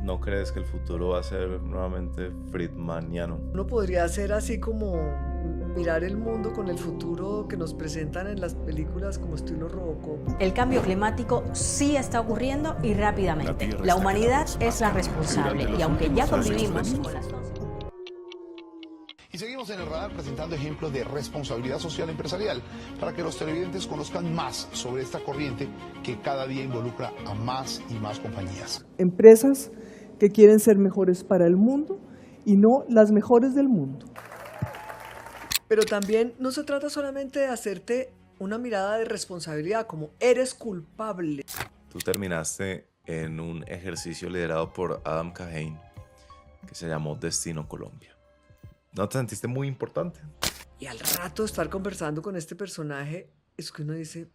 ¿No crees que el futuro va a ser nuevamente friedmaniano? Uno podría hacer así como mirar el mundo con el futuro que nos presentan en las películas como estilo Robocop. El cambio climático sí está ocurriendo y rápidamente. La humanidad es la responsable y aunque ya convivimos con las Y seguimos en el radar presentando ejemplos de responsabilidad social empresarial para que los televidentes conozcan más sobre esta corriente que cada día involucra a más y más compañías. Empresas que quieren ser mejores para el mundo y no las mejores del mundo. Pero también no se trata solamente de hacerte una mirada de responsabilidad, como eres culpable. Tú terminaste en un ejercicio liderado por Adam Kahane que se llamó Destino Colombia. ¿No te sentiste muy importante? Y al rato de estar conversando con este personaje, es que uno dice,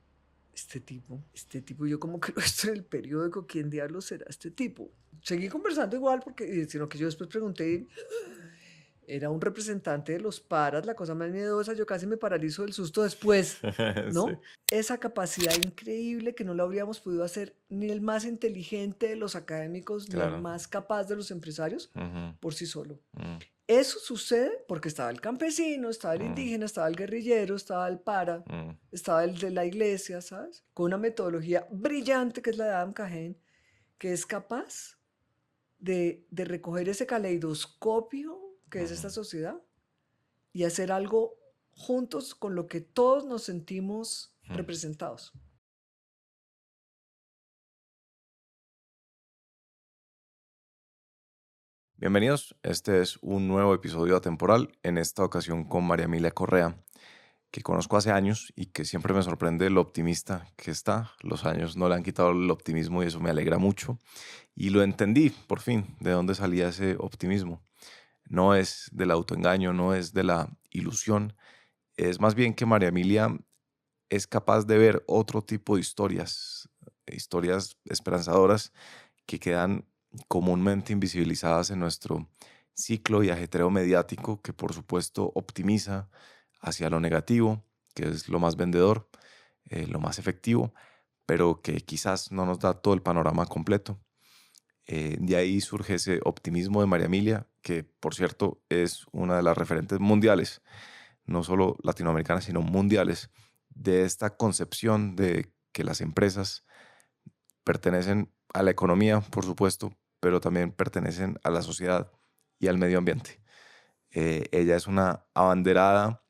este tipo, yo como que lo he visto en el periódico, ¿quién diablos será este tipo? Seguí conversando igual, sino que yo después pregunté, era un representante de los paras, la cosa más miedosa, yo casi me paralizo del susto después, ¿no? Sí. Esa capacidad increíble que no lo habríamos podido hacer ni el más inteligente de los académicos, ni Claro. el más capaz de los empresarios, Ujú. por sí solo. Mm. Eso sucede porque estaba el campesino, estaba el indígena, estaba el guerrillero, estaba el para, estaba el de la iglesia, ¿sabes? Con una metodología brillante que es la de Adam Kahane, que es capaz de recoger ese caleidoscopio que es esta sociedad y hacer algo juntos con lo que todos nos sentimos representados. Bienvenidos, este es un nuevo episodio atemporal, en esta ocasión con María Emilia Correa, que conozco hace años y que siempre me sorprende lo optimista que está. Los años no le han quitado el optimismo y eso me alegra mucho. Y lo entendí, por fin, de dónde salía ese optimismo. No es del autoengaño, no es de la ilusión, es más bien que María Emilia es capaz de ver otro tipo de historias esperanzadoras que quedan comúnmente invisibilizadas en nuestro ciclo y ajetreo mediático que por supuesto optimiza hacia lo negativo, que es lo más vendedor, lo más efectivo, pero que quizás no nos da todo el panorama completo. De ahí surge ese optimismo de María Emilia, que por cierto es una de las referentes mundiales, no solo latinoamericanas, sino mundiales, de esta concepción de que las empresas pertenecen a la economía, por supuesto, pero también pertenecen a la sociedad y al medio ambiente. Ella es una abanderada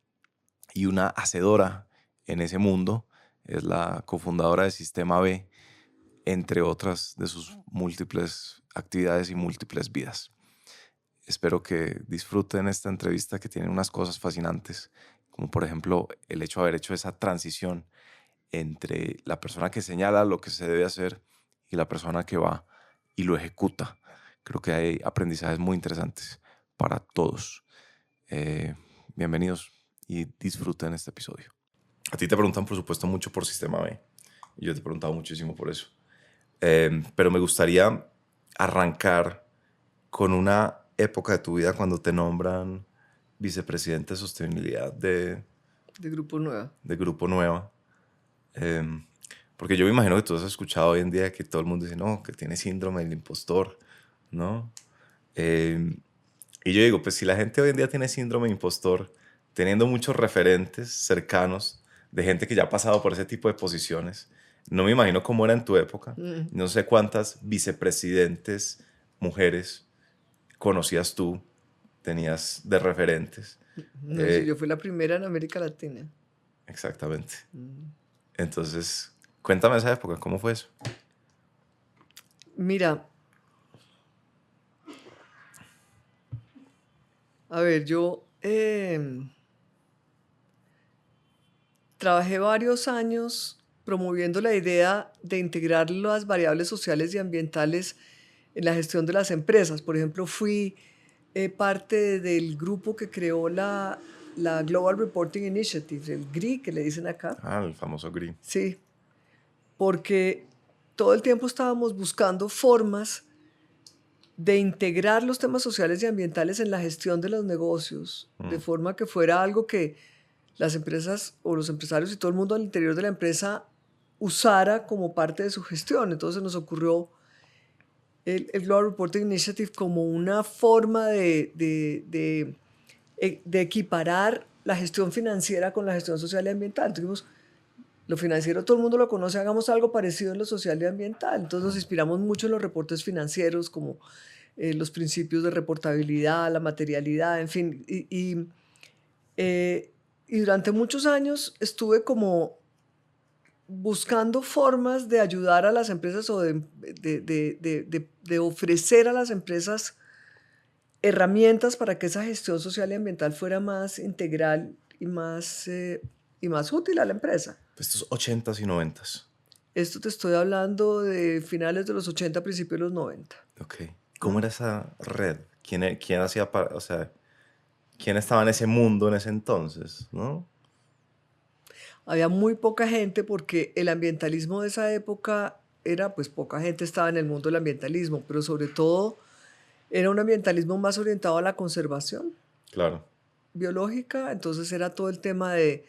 y una hacedora en ese mundo. Es la cofundadora de Sistema B, entre otras de sus múltiples actividades y múltiples vidas. Espero que disfruten esta entrevista que tiene unas cosas fascinantes, como por ejemplo el hecho de haber hecho esa transición entre la persona que señala lo que se debe hacer y la persona que va y lo ejecuta. Creo que hay aprendizajes muy interesantes para todos. Bienvenidos y disfruten este episodio. A ti te preguntan, por supuesto, mucho por Sistema B. Y yo te he preguntado muchísimo por eso. Pero me gustaría arrancar con una época de tu vida cuando te nombran vicepresidente de sostenibilidad De Grupo Nueva. de Grupo Nueva. Porque yo me imagino que tú has escuchado hoy en día que todo el mundo dice, no, que tiene síndrome del impostor, ¿no? Y yo digo, pues si la gente hoy en día tiene síndrome de impostor, teniendo muchos referentes cercanos de gente que ya ha pasado por ese tipo de posiciones, no me imagino cómo era en tu época. No sé cuántas vicepresidentes mujeres conocías tú, tenías de referentes. No, sí, yo fui la primera en América Latina. Exactamente. Entonces, cuéntame esa época, ¿cómo fue eso? Mira, a ver, yo trabajé varios años promoviendo la idea de integrar las variables sociales y ambientales en la gestión de las empresas. Por ejemplo, fui parte del grupo que creó la Global Reporting Initiative, el GRI, que le dicen acá. Ah, el famoso GRI. Sí, porque todo el tiempo estábamos buscando formas de integrar los temas sociales y ambientales en la gestión de los negocios, de forma que fuera algo que las empresas o los empresarios y todo el mundo al interior de la empresa usara como parte de su gestión. Entonces nos ocurrió el Global Reporting Initiative como una forma de equiparar la gestión financiera con la gestión social y ambiental. Entonces, lo financiero todo el mundo lo conoce, hagamos algo parecido en lo social y ambiental. Entonces nos inspiramos mucho en los reportes financieros, como los principios de reportabilidad, la materialidad, en fin. Y durante muchos años estuve como buscando formas de ayudar a las empresas o de ofrecer a las empresas herramientas para que esa gestión social y ambiental fuera más integral y más útil a la empresa. Estos 80s y 90s. Esto te estoy hablando de finales de los 80, principios de los 90. Ok. ¿Cómo era esa red? ¿Quién hacía o sea, quién estaba en ese mundo en ese entonces, no? Había muy poca gente porque el ambientalismo de esa época era, pues poca gente estaba en el mundo del ambientalismo, pero sobre todo era un ambientalismo más orientado a la conservación. Claro. Biológica, entonces era todo el tema de,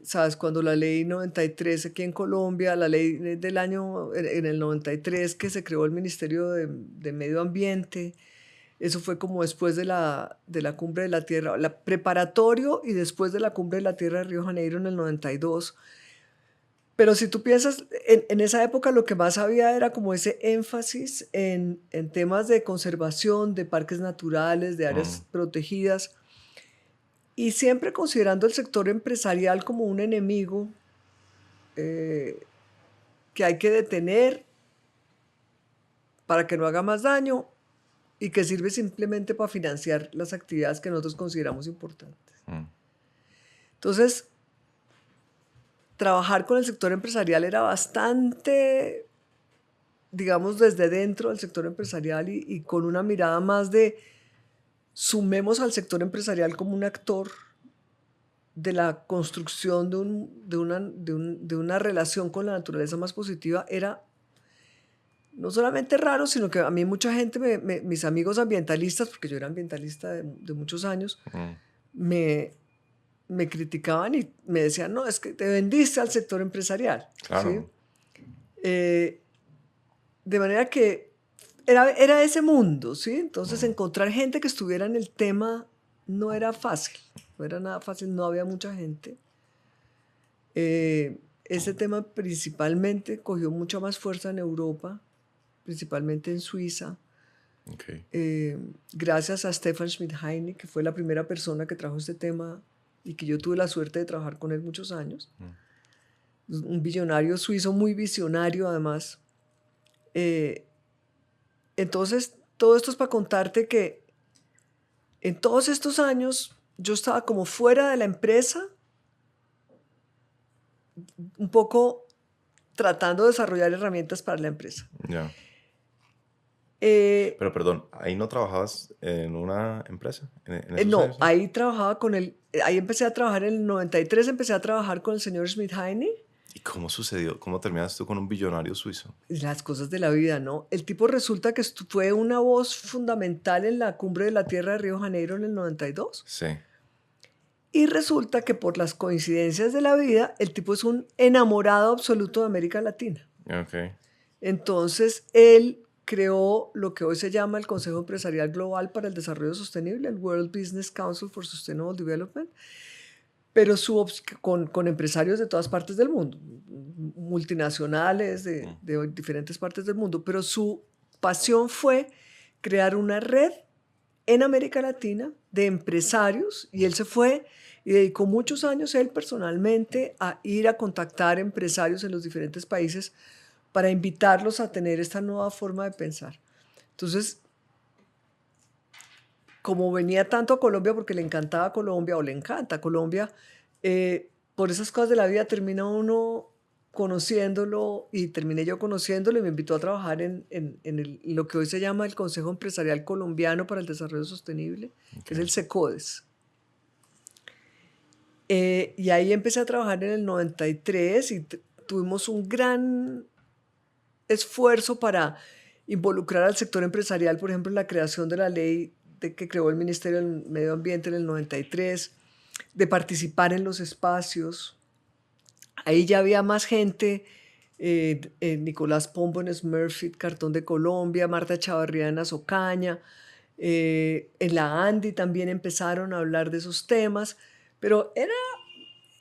¿sabes? Cuando la ley 93 aquí en Colombia, la ley del año, en el 93 que se creó el Ministerio de Medio Ambiente, eso fue como después de la Cumbre de la Tierra, preparatorio y después de la Cumbre de la Tierra de Río de Janeiro en el 92. Pero si tú piensas, en esa época lo que más había era como ese énfasis en temas de conservación, de parques naturales, de áreas protegidas, y siempre considerando el sector empresarial como un enemigo que hay que detener para que no haga más daño y que sirve simplemente para financiar las actividades que nosotros consideramos importantes. Entonces, trabajar con el sector empresarial era bastante, digamos, desde dentro del sector empresarial y con una mirada más de sumemos al sector empresarial como un actor de la construcción de una relación con la naturaleza más positiva. Era no solamente raro, sino que a mí mucha gente, mis amigos ambientalistas, porque yo era ambientalista de muchos años, me criticaban y me decían, no, es que te vendiste al sector empresarial. Claro. ¿Sí? De manera que era ese mundo, ¿sí? Entonces encontrar gente que estuviera en el tema no era fácil, no era nada fácil, no había mucha gente. Ese tema principalmente cogió mucha más fuerza en Europa, principalmente en Suiza. Okay. Gracias a Stefan Schmidheiny, que fue la primera persona que trajo este tema y que yo tuve la suerte de trabajar con él muchos años. Un billonario suizo muy visionario además. Entonces, todo esto es para contarte que en todos estos años yo estaba como fuera de la empresa, un poco tratando de desarrollar herramientas para la empresa. Ya. Pero perdón, ¿ahí no trabajabas en una empresa? No, años? ahí trabajaba ahí empecé a trabajar en el 93, empecé a trabajar con el señor Schmidheiny. ¿Y cómo sucedió? ¿Cómo terminaste tú con un billonario suizo? Las cosas de la vida, ¿no? El tipo resulta que fue una voz fundamental en la Cumbre de la Tierra de Río de Janeiro en el 92. Sí. Y resulta que por las coincidencias de la vida, el tipo es un enamorado absoluto de América Latina. Okay. Entonces, él creó lo que hoy se llama el Consejo Empresarial Global para el Desarrollo Sostenible, el World Business Council for Sustainable Development, pero con empresarios de todas partes del mundo, multinacionales de diferentes partes del mundo, pero su pasión fue crear una red en América Latina de empresarios, y él se fue y dedicó muchos años él personalmente a ir a contactar empresarios en los diferentes países para invitarlos a tener esta nueva forma de pensar. Entonces, como venía tanto a Colombia porque le encantaba Colombia o le encanta Colombia, por esas cosas de la vida termina uno conociéndolo y terminé yo conociéndolo y me invitó a trabajar en lo que hoy se llama el Consejo Empresarial Colombiano para el Desarrollo Sostenible, que es el CECODES. Y ahí empecé a trabajar en el 93 y tuvimos un gran esfuerzo para involucrar al sector empresarial, por ejemplo, en la creación de la ley que creó el Ministerio del Medio Ambiente en el 93, de participar en los espacios. Ahí ya había más gente Nicolás Pombo en Smurfit, Cartón de Colombia, Marta Chavarría en Azocaña. En la Andy también empezaron a hablar de esos temas, pero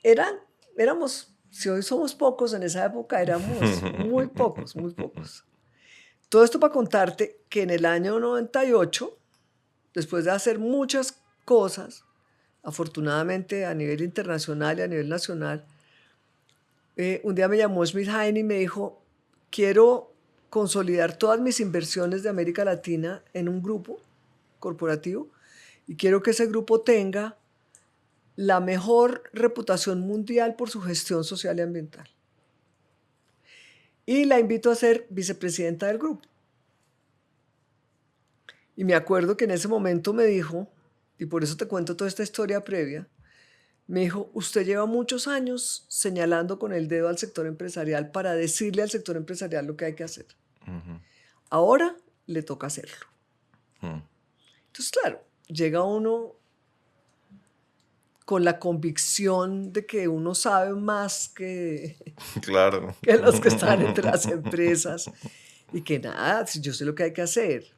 éramos, si hoy somos pocos, en esa época éramos muy pocos, muy pocos. Todo esto para contarte que en el año 98, después de hacer muchas cosas, afortunadamente a nivel internacional y a nivel nacional, un día me llamó Smith Heine y me dijo, quiero consolidar todas mis inversiones de América Latina en un grupo corporativo y quiero que ese grupo tenga la mejor reputación mundial por su gestión social y ambiental. Y la invito a ser vicepresidenta del grupo. Y me acuerdo que en ese momento me dijo, y por eso te cuento toda esta historia previa, me dijo, usted lleva muchos años señalando con el dedo al sector empresarial para decirle al sector empresarial lo que hay que hacer. Ahora le toca hacerlo. Entonces, claro, llega uno con la convicción de que uno sabe más que, claro, que los que están entre las empresas y que nada, yo sé lo que hay que hacer.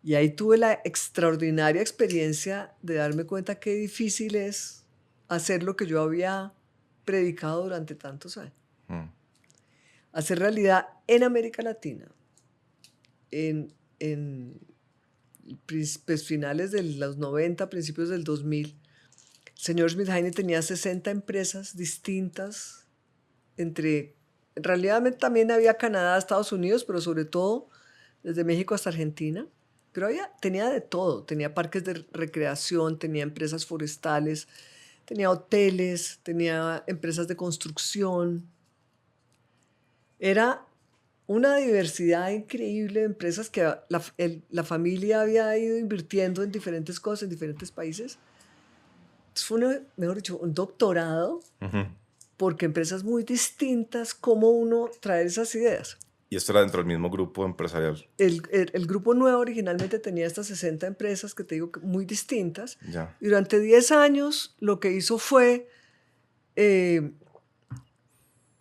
Y ahí tuve la extraordinaria experiencia de darme cuenta qué difícil es hacer lo que yo había predicado durante tantos años. Hacer realidad en América Latina, en pues, finales de los 90, principios del 2000, el señor Smith Heine tenía 60 empresas distintas, en realidad también había Canadá, Estados Unidos, pero sobre todo desde México hasta Argentina. Pero tenía de todo, tenía parques de recreación, tenía empresas forestales, tenía hoteles, tenía empresas de construcción. Era una diversidad increíble de empresas que la familia había ido invirtiendo en diferentes cosas, en diferentes países. Entonces fue, mejor dicho, un doctorado, porque empresas muy distintas, cómo uno traer esas ideas. ¿Y esto era dentro del mismo grupo empresarial? El grupo nuevo originalmente tenía estas 60 empresas que te digo muy distintas. Ya. Y durante 10 años lo que hizo fue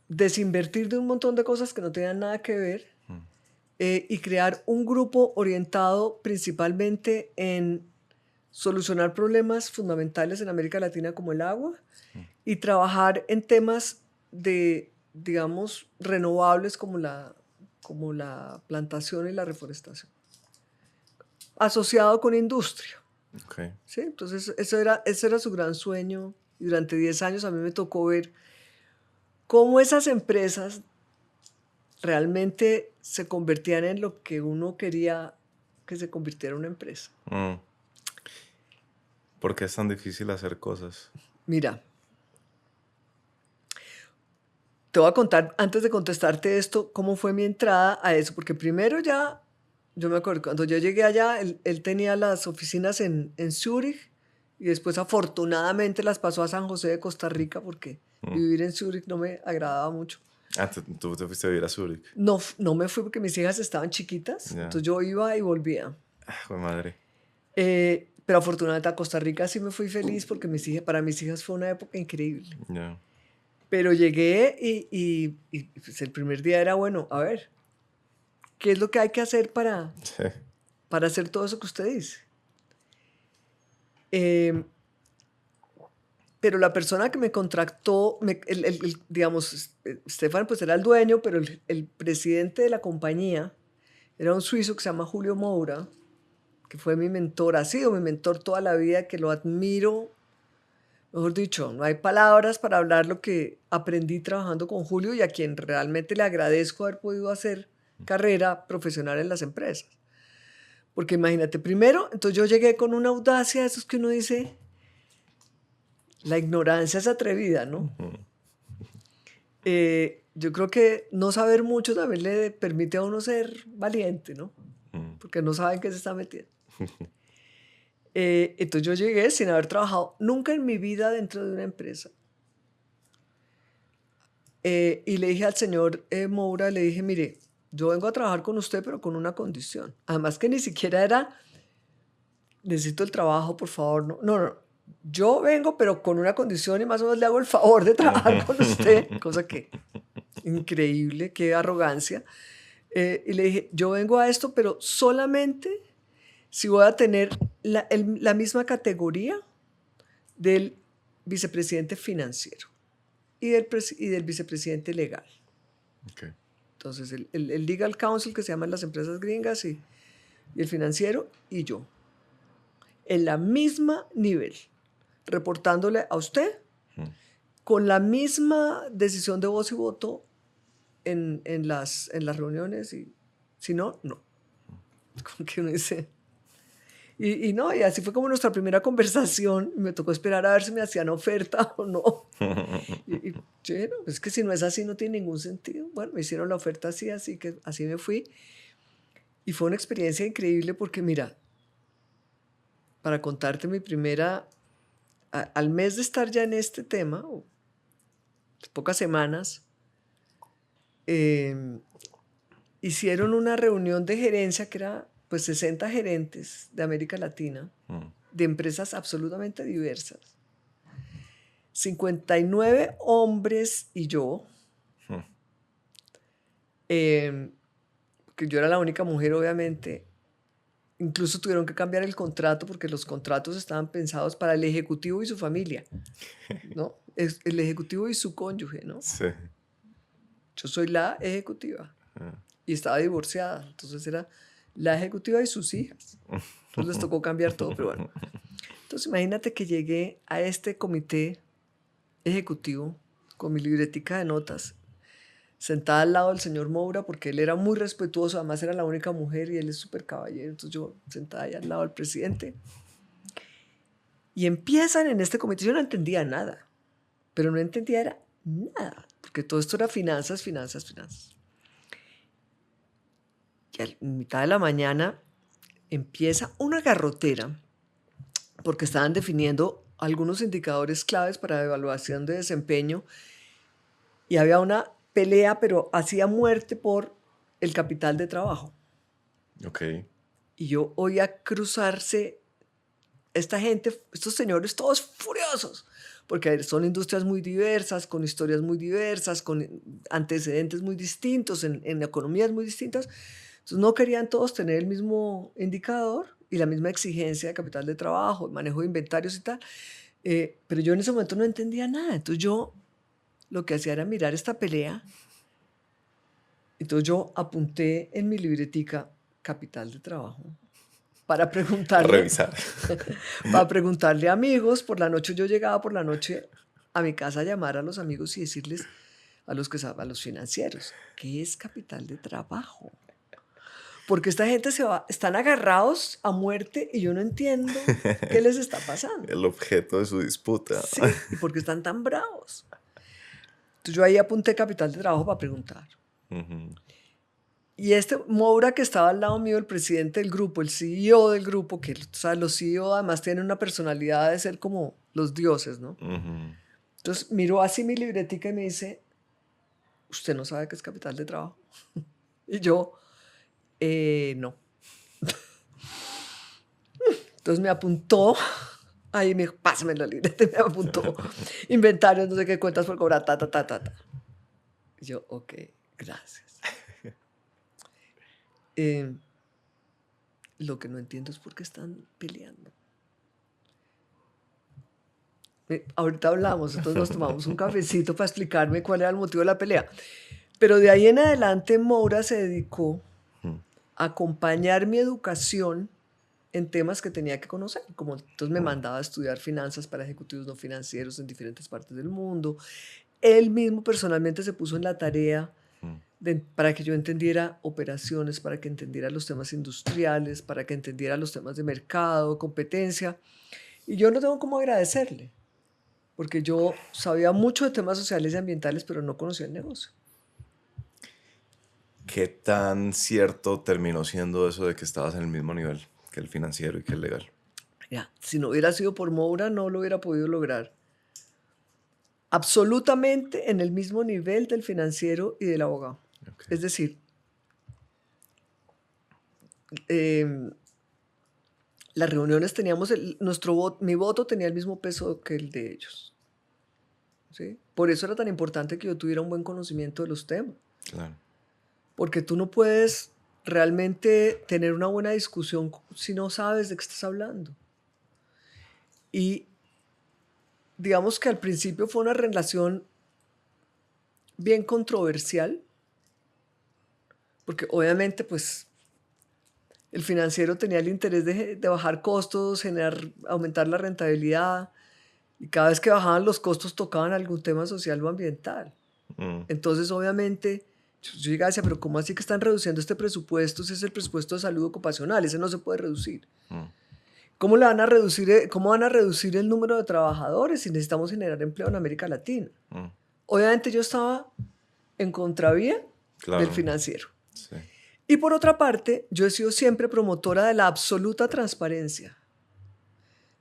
desinvertir de un montón de cosas que no tenían nada que ver y crear un grupo orientado principalmente en solucionar problemas fundamentales en América Latina como el agua y trabajar en temas de, digamos, renovables como la plantación y la reforestación, asociado con industria. Okay. ¿Sí? Entonces, ese era su gran sueño. Y durante 10 años a mí me tocó ver cómo esas empresas realmente se convertían en lo que uno quería que se convirtiera en una empresa. ¿Por qué es tan difícil hacer cosas? Mira, te voy a contar, antes de contestarte esto, cómo fue mi entrada a eso, porque primero yo me acuerdo, cuando yo llegué allá, él tenía las oficinas en Zúrich y después afortunadamente las pasó a San José de Costa Rica porque vivir en Zúrich no me agradaba mucho. Ah, ¿tú te fuiste a vivir a Zúrich? No me fui porque mis hijas estaban chiquitas, entonces yo iba y volvía. ¡Jue madre! Pero afortunadamente a Costa Rica sí me fui feliz porque para mis hijas fue una época increíble. Yeah. Pero llegué y pues el primer día era, bueno, a ver, ¿qué es lo que hay que hacer para hacer todo eso que usted dice? Pero la persona que me contrató, digamos, Stefan pues era el dueño, pero el presidente de la compañía era un suizo que se llama Julio Moura, que fue mi mentor, ha sido mi mentor toda la vida, que lo admiro. Mejor dicho, no hay palabras para hablar lo que aprendí trabajando con Julio y a quien realmente le agradezco haber podido hacer carrera profesional en las empresas. Porque imagínate, primero, entonces yo llegué con una audacia de esos que uno dice, la ignorancia es atrevida, ¿no? Yo creo que no saber mucho también le permite a uno ser valiente, ¿no? Porque no saben qué se está metiendo. Entonces yo llegué sin haber trabajado nunca en mi vida dentro de una empresa. Y le dije al señor Moura, le dije, mire, yo vengo a trabajar con usted, pero con una condición. Además que ni siquiera era, necesito el trabajo, por favor. No. Yo vengo, pero con una condición y más o menos le hago el favor de trabajar con usted. Cosa que increíble, qué arrogancia. Y le dije, yo vengo a esto, pero solamente si voy a tener la misma categoría del vicepresidente financiero y del vicepresidente legal. Okay. Entonces, el legal counsel, que se llaman las empresas gringas, y el financiero, y yo. En la misma nivel, reportándole a usted, con la misma decisión de voz y voto en las reuniones, y si no, no. Como que uno dice... Y no, y así fue como nuestra primera conversación. Me tocó esperar a ver si me hacían oferta o no. Y bueno, es que si no es así no tiene ningún sentido. Bueno, me hicieron la oferta así que así me fui. Y fue una experiencia increíble porque, mira, para contarte mi primera... al mes de estar ya en este tema, pocas semanas, hicieron una reunión de gerencia que era pues 60 gerentes de América Latina, de empresas absolutamente diversas. 59 hombres y yo, que yo era la única mujer, obviamente. Incluso tuvieron que cambiar el contrato porque los contratos estaban pensados para el ejecutivo y su familia, ¿no? El ejecutivo y su cónyuge, ¿no? Sí. Yo soy la ejecutiva y estaba divorciada, entonces era la ejecutiva y sus hijas. Entonces les tocó cambiar todo, pero bueno. Entonces imagínate que llegué a este comité ejecutivo con mi libretica de notas, sentada al lado del señor Moura, porque él era muy respetuoso, además era la única mujer y él es súper caballero. Entonces yo sentada ahí al lado del presidente. Y empiezan en este comité, yo no entendía nada, pero no entendía era nada, porque todo esto era finanzas. Y a mitad de la mañana empieza una garrotera, porque estaban definiendo algunos indicadores claves para evaluación de desempeño, y había una pelea, pero hacía muerte por el capital de trabajo. Okay. Y yo oía cruzarse esta gente, estos señores todos furiosos, porque son industrias muy diversas, con historias muy diversas, con antecedentes muy distintos, en economías muy distintas. Entonces no querían todos tener el mismo indicador y la misma exigencia de capital de trabajo, manejo de inventarios y tal. Pero yo en ese momento no entendía nada. Entonces yo lo que hacía era mirar esta pelea. Entonces yo apunté en mi libretica capital de trabajo para preguntarle, revisar. para preguntarle a amigos. Por la noche yo llegaba por la noche a mi casa a llamar a los amigos y decirles a los financieros, ¿qué es capital de trabajo? Porque esta gente están agarrados a muerte y yo no entiendo qué les está pasando. El objeto de su disputa. Sí, ¿y por qué están tan bravos? Entonces yo ahí apunté capital de trabajo para preguntar. Y este Moura, que estaba al lado mío, el presidente del grupo, el CEO del grupo, que o sea, los CEO además tienen una personalidad de ser como los dioses, ¿no? Entonces miró así mi libretica y me dice, ¿usted no sabe qué es capital de trabajo? Y yo, no. Entonces me apuntó, ahí me dijo, pásame la libreta, me apuntó, inventarios, no sé qué, cuentas por cobrar, ta. Y yo, ok, gracias. Lo que no entiendo es por qué están peleando. Ahorita hablamos, entonces nos tomamos un cafecito para explicarme cuál era el motivo de la pelea. Pero de ahí en adelante Moura se dedicó a acompañar mi educación en temas que tenía que conocer. Como entonces me mandaba a estudiar finanzas para ejecutivos no financieros en diferentes partes del mundo. Él mismo personalmente se puso en la tarea para que yo entendiera operaciones, para que entendiera los temas industriales, para que entendiera los temas de mercado, competencia. Y yo no tengo cómo agradecerle, porque yo sabía mucho de temas sociales y ambientales, pero no conocía el negocio. ¿Qué tan cierto terminó siendo eso de que estabas en el mismo nivel que el financiero y que el legal? Ya, si no hubiera sido por Moura, no lo hubiera podido lograr. Absolutamente en el mismo nivel del financiero y del abogado. Okay. Es decir, las reuniones teníamos, mi voto tenía el mismo peso que el de ellos. ¿Sí? por eso era tan importante que yo tuviera un buen conocimiento de los temas. Claro. Porque tú no puedes realmente tener una buena discusión si no sabes de qué estás hablando. Y digamos que al principio fue una relación bien controversial, porque obviamente pues el financiero tenía el interés de bajar costos, aumentar la rentabilidad, y cada vez que bajaban los costos tocaban algún tema social o ambiental. Entonces obviamente yo llegaba y decía, pero ¿cómo así que están reduciendo este presupuesto? Ese es el presupuesto de salud ocupacional, ese no se puede reducir. ¿Cómo van a reducir el número de trabajadores si necesitamos generar empleo en América Latina? Obviamente yo estaba en contravía del financiero. Sí. Y por otra parte, yo he sido siempre promotora de la absoluta transparencia.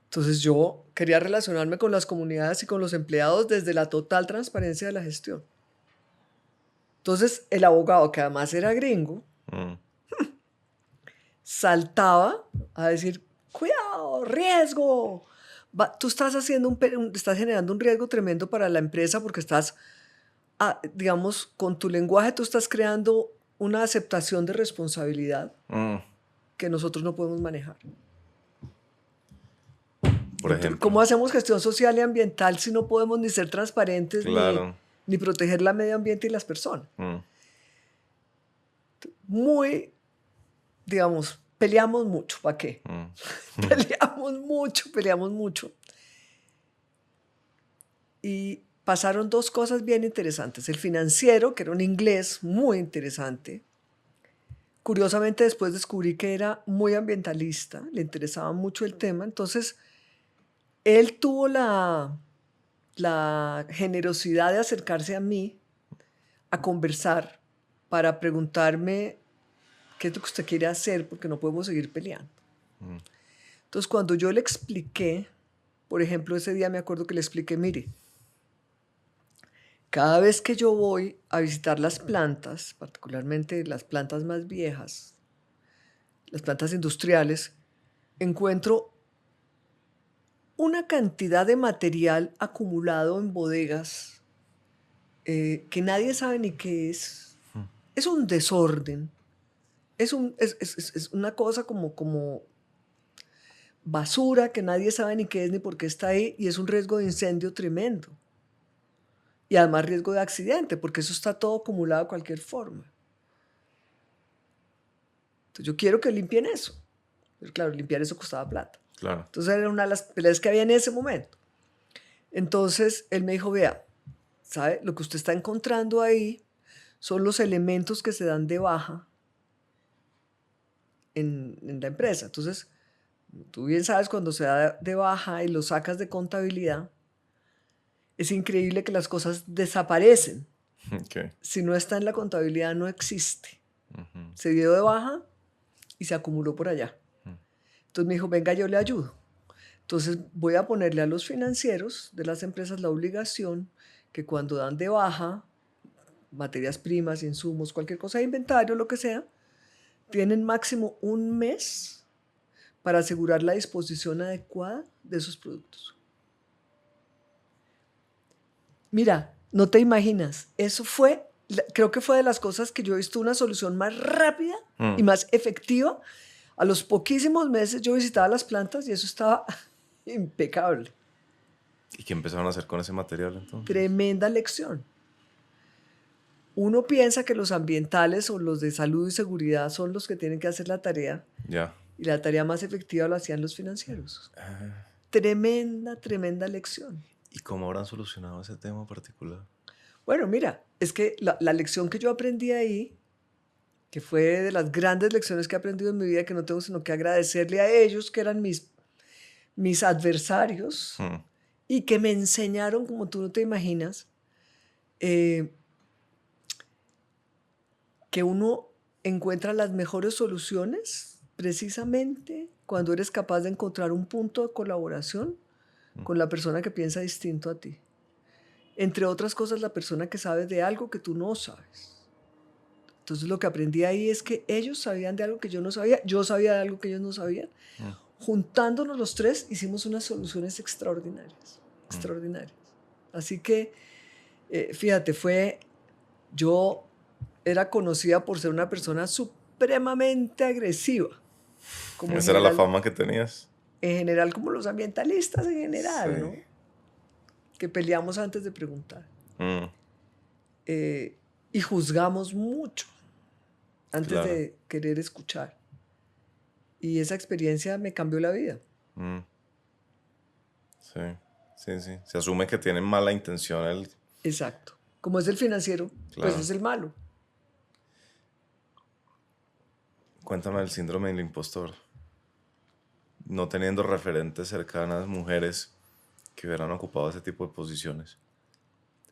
Entonces yo quería relacionarme con las comunidades y con los empleados desde la total transparencia de la gestión. Entonces el abogado, que además era gringo, saltaba a decir, cuidado, riesgo. Tú estás estás generando un riesgo tremendo para la empresa porque estás, digamos, con tu lenguaje tú estás creando una aceptación de responsabilidad que nosotros no podemos manejar. Por ejemplo. ¿Cómo hacemos gestión social y ambiental si no podemos ni ser transparentes ni proteger el medio ambiente y las personas? Muy, digamos, peleamos mucho. ¿Para qué? Peleamos mucho. Y pasaron dos cosas bien interesantes. El financiero, que era un inglés muy interesante, curiosamente después descubrí que era muy ambientalista, le interesaba mucho el tema, entonces él tuvo la generosidad de acercarse a mí a conversar para preguntarme qué es lo que usted quiere hacer porque no podemos seguir peleando. Entonces cuando yo le expliqué, por ejemplo, ese día me acuerdo que le expliqué, mire, cada vez que yo voy a visitar las plantas, particularmente las plantas más viejas, las plantas industriales, encuentro una cantidad de material acumulado en bodegas que nadie sabe ni qué es. Es un desorden. Es una cosa como basura que nadie sabe ni qué es ni por qué está ahí, y es un riesgo de incendio tremendo. Y además riesgo de accidente, porque eso está todo acumulado de cualquier forma. Entonces yo quiero que limpien eso. Pero claro, limpiar eso costaba plata. Claro. Entonces era una de las peleas que había en ese momento. Entonces él me dijo, vea, ¿sabe? Lo que usted está encontrando ahí son los elementos que se dan de baja en la empresa. Entonces, tú bien sabes, cuando se da de baja y lo sacas de contabilidad, es increíble que las cosas desaparecen. Okay. Si no está en la contabilidad, no existe. Se dio de baja y se acumuló por allá. Entonces me dijo, venga, yo le ayudo. Entonces voy a ponerle a los financieros de las empresas la obligación que cuando dan de baja materias primas, insumos, cualquier cosa de inventario, lo que sea, tienen máximo un mes para asegurar la disposición adecuada de esos productos. Mira, no te imaginas, eso fue, creo que fue de las cosas que yo he visto una solución más rápida y más efectiva. A los poquísimos meses yo visitaba las plantas y eso estaba impecable. ¿Y qué empezaron a hacer con ese material entonces? Tremenda lección. Uno piensa que los ambientales o los de salud y seguridad son los que tienen que hacer la tarea. Ya. Y la tarea más efectiva lo hacían los financieros. Tremenda lección. ¿Y cómo habrán solucionado ese tema particular? Bueno, mira, es que la lección que yo aprendí ahí, que fue de las grandes lecciones que he aprendido en mi vida, que no tengo sino que agradecerle a ellos, que eran mis adversarios, y que me enseñaron, como tú no te imaginas, que uno encuentra las mejores soluciones precisamente cuando eres capaz de encontrar un punto de colaboración con la persona que piensa distinto a ti. Entre otras cosas, la persona que sabe de algo que tú no sabes. Entonces lo que aprendí ahí es que ellos sabían de algo que yo no sabía, yo sabía de algo que ellos no sabían. Juntándonos los tres hicimos unas soluciones extraordinarias. Así que Fíjate, yo era conocida por ser una persona supremamente agresiva. ¿Esa era la fama que tenías? En general, como los ambientalistas en general, Sí. ¿no? Que peleamos antes de preguntar. Y juzgamos mucho antes de querer escuchar. Y esa experiencia me cambió la vida. Sí. Se asume que tienen mala intención. Exacto. Como es el financiero, pues es el malo. Cuéntame el síndrome del impostor. No teniendo referentes cercanas, mujeres que hubieran ocupado ese tipo de posiciones.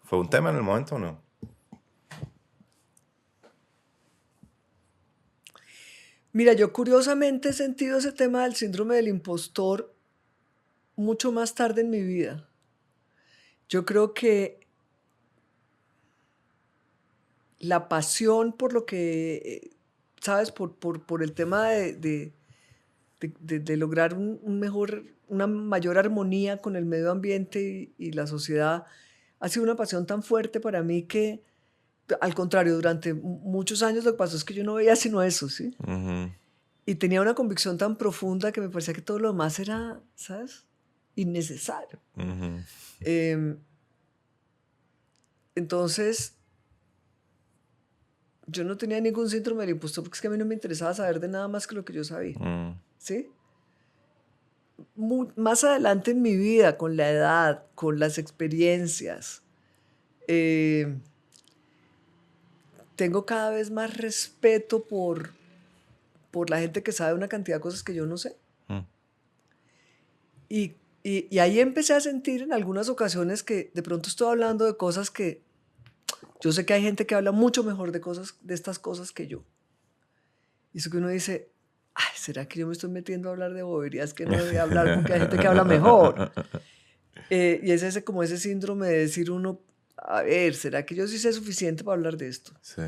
¿Fue un tema en el momento o no? Mira, yo curiosamente he sentido ese tema del síndrome del impostor mucho más tarde en mi vida. Yo creo que la pasión por lo que, ¿sabes? Por el tema de lograr una mayor armonía con el medio ambiente y la sociedad ha sido una pasión tan fuerte para mí que, al contrario, durante muchos años lo que pasó es que yo no veía sino eso, ¿sí? Y tenía una convicción tan profunda que me parecía que todo lo demás era, ¿sabes? Innecesario. Entonces, yo no tenía ningún síndrome del impostor porque es que a mí no me interesaba saber de nada más que lo que yo sabía. ¿Sí? Más adelante en mi vida, con la edad, con las experiencias, tengo cada vez más respeto por la gente que sabe una cantidad de cosas que yo no sé. Y ahí empecé a sentir en algunas ocasiones que de pronto estoy hablando de cosas que yo sé que hay gente que habla mucho mejor de estas cosas que yo. Y eso que uno dice, ay, ¿será que yo me estoy metiendo a hablar de boberías que no debería hablar porque hay gente que habla mejor? Y es como ese síndrome de decir uno, a ver, ¿será que yo sí sé suficiente para hablar de esto? Sí.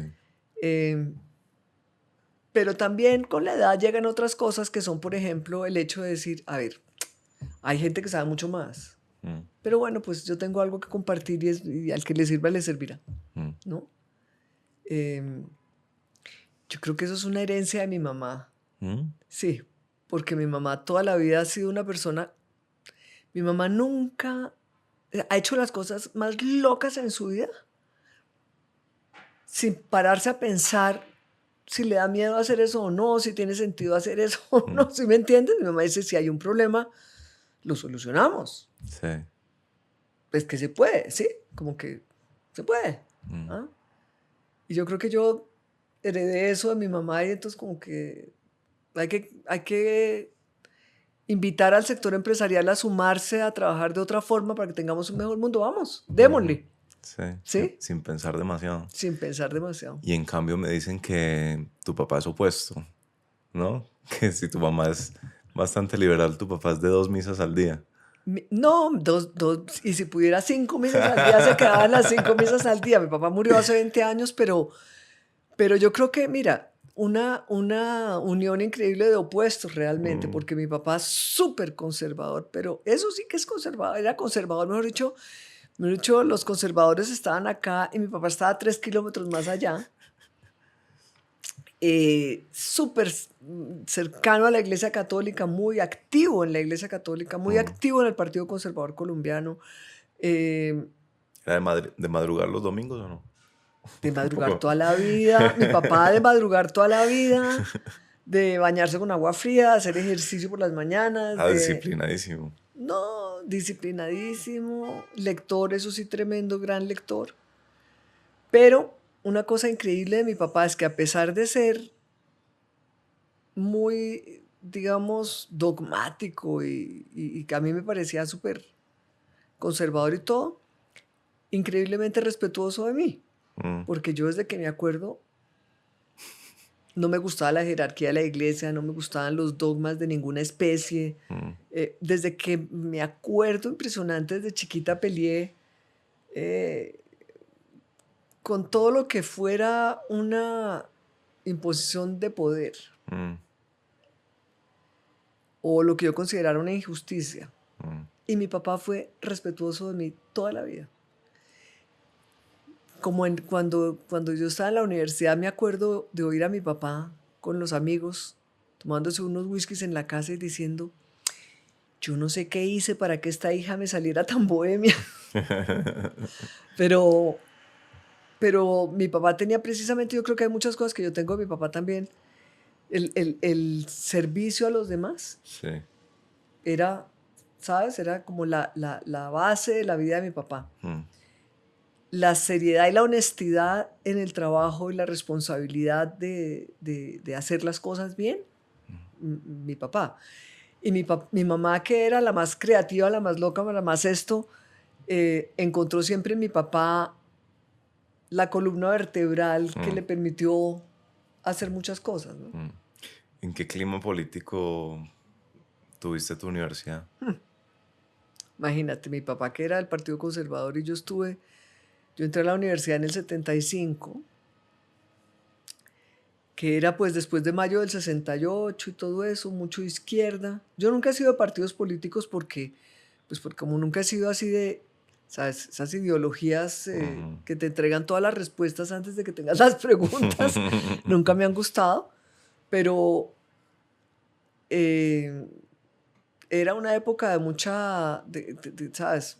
Pero también con la edad llegan otras cosas que son, por ejemplo, el hecho de decir, a ver, hay gente que sabe mucho más. Pero bueno, pues yo tengo algo que compartir y al que le sirva, le servirá. ¿No? Yo creo que eso es una herencia de mi mamá. Sí, porque mi mamá toda la vida ha sido una persona... Mi mamá nunca ha hecho las cosas más locas en su vida sin pararse a pensar si le da miedo hacer eso o no, si tiene sentido hacer eso o no. ¿Sí me entiendes? Mi mamá dice, si hay un problema, lo solucionamos. Sí. Pues que se puede, sí, como que se puede. ¿Ah? Y yo creo que yo heredé eso de mi mamá y entonces como que hay que invitar al sector empresarial a sumarse a trabajar de otra forma para que tengamos un mejor mundo. Vamos, démosle. Sí. Sin pensar demasiado. Sin pensar demasiado. Y en cambio me dicen que tu papá es opuesto, ¿no? Que si tu mamá es bastante liberal, tu papá es de 2 misas al día. No, dos, y si pudiera 5 misas al día, se quedaban las 5 misas al día. Mi papá murió hace 20 años, pero yo creo que, mira, una unión increíble de opuestos realmente, porque mi papá es súper conservador, pero eso sí que es conservador, era conservador, mejor dicho, los conservadores estaban acá y mi papá estaba 3 kilómetros más allá. Súper cercano a la Iglesia Católica, muy activo en la Iglesia Católica, muy activo en el Partido Conservador Colombiano. ¿Era de madrugar los domingos o no? De madrugar toda la vida. Mi papá de madrugar toda la vida, de bañarse con agua fría, de hacer ejercicio por las mañanas. Disciplinadísimo. No, disciplinadísimo. Lector, eso sí, tremendo, gran lector. Pero una cosa increíble de mi papá es que a pesar de ser muy, digamos, dogmático y que a mí me parecía súper conservador y todo, increíblemente respetuoso de mí. Porque yo desde que me acuerdo no me gustaba la jerarquía de la iglesia, no me gustaban los dogmas de ninguna especie. Desde que me acuerdo, impresionante, desde chiquita peleé con todo lo que fuera una imposición de poder o lo que yo considerara una injusticia. Y mi papá fue respetuoso de mí toda la vida. como cuando yo estaba en la universidad, me acuerdo de oír a mi papá con los amigos tomándose unos whiskies en la casa y diciendo, yo no sé qué hice para que esta hija me saliera tan bohemia. Pero mi papá tenía precisamente, yo creo que hay muchas cosas que yo tengo de mi papá también, el servicio a los demás. Sí. Era, ¿sabes? Era como la base de la vida de mi papá. La seriedad y la honestidad en el trabajo y la responsabilidad de hacer las cosas bien, mi papá. Y mi mamá, que era la más creativa, la más loca, la más encontró siempre en mi papá la columna vertebral que le permitió hacer muchas cosas, ¿no? ¿En qué clima político tuviste tu universidad? Imagínate, mi papá, que era del Partido Conservador, y yo entré a la universidad en el 75, que era pues después de mayo del 68 y todo eso, mucho izquierda. Yo nunca he sido de partidos políticos porque como nunca he sido así de, ¿sabes? Esas ideologías que te entregan todas las respuestas antes de que tengas las preguntas, nunca me han gustado, pero era una época de mucha, ¿sabes?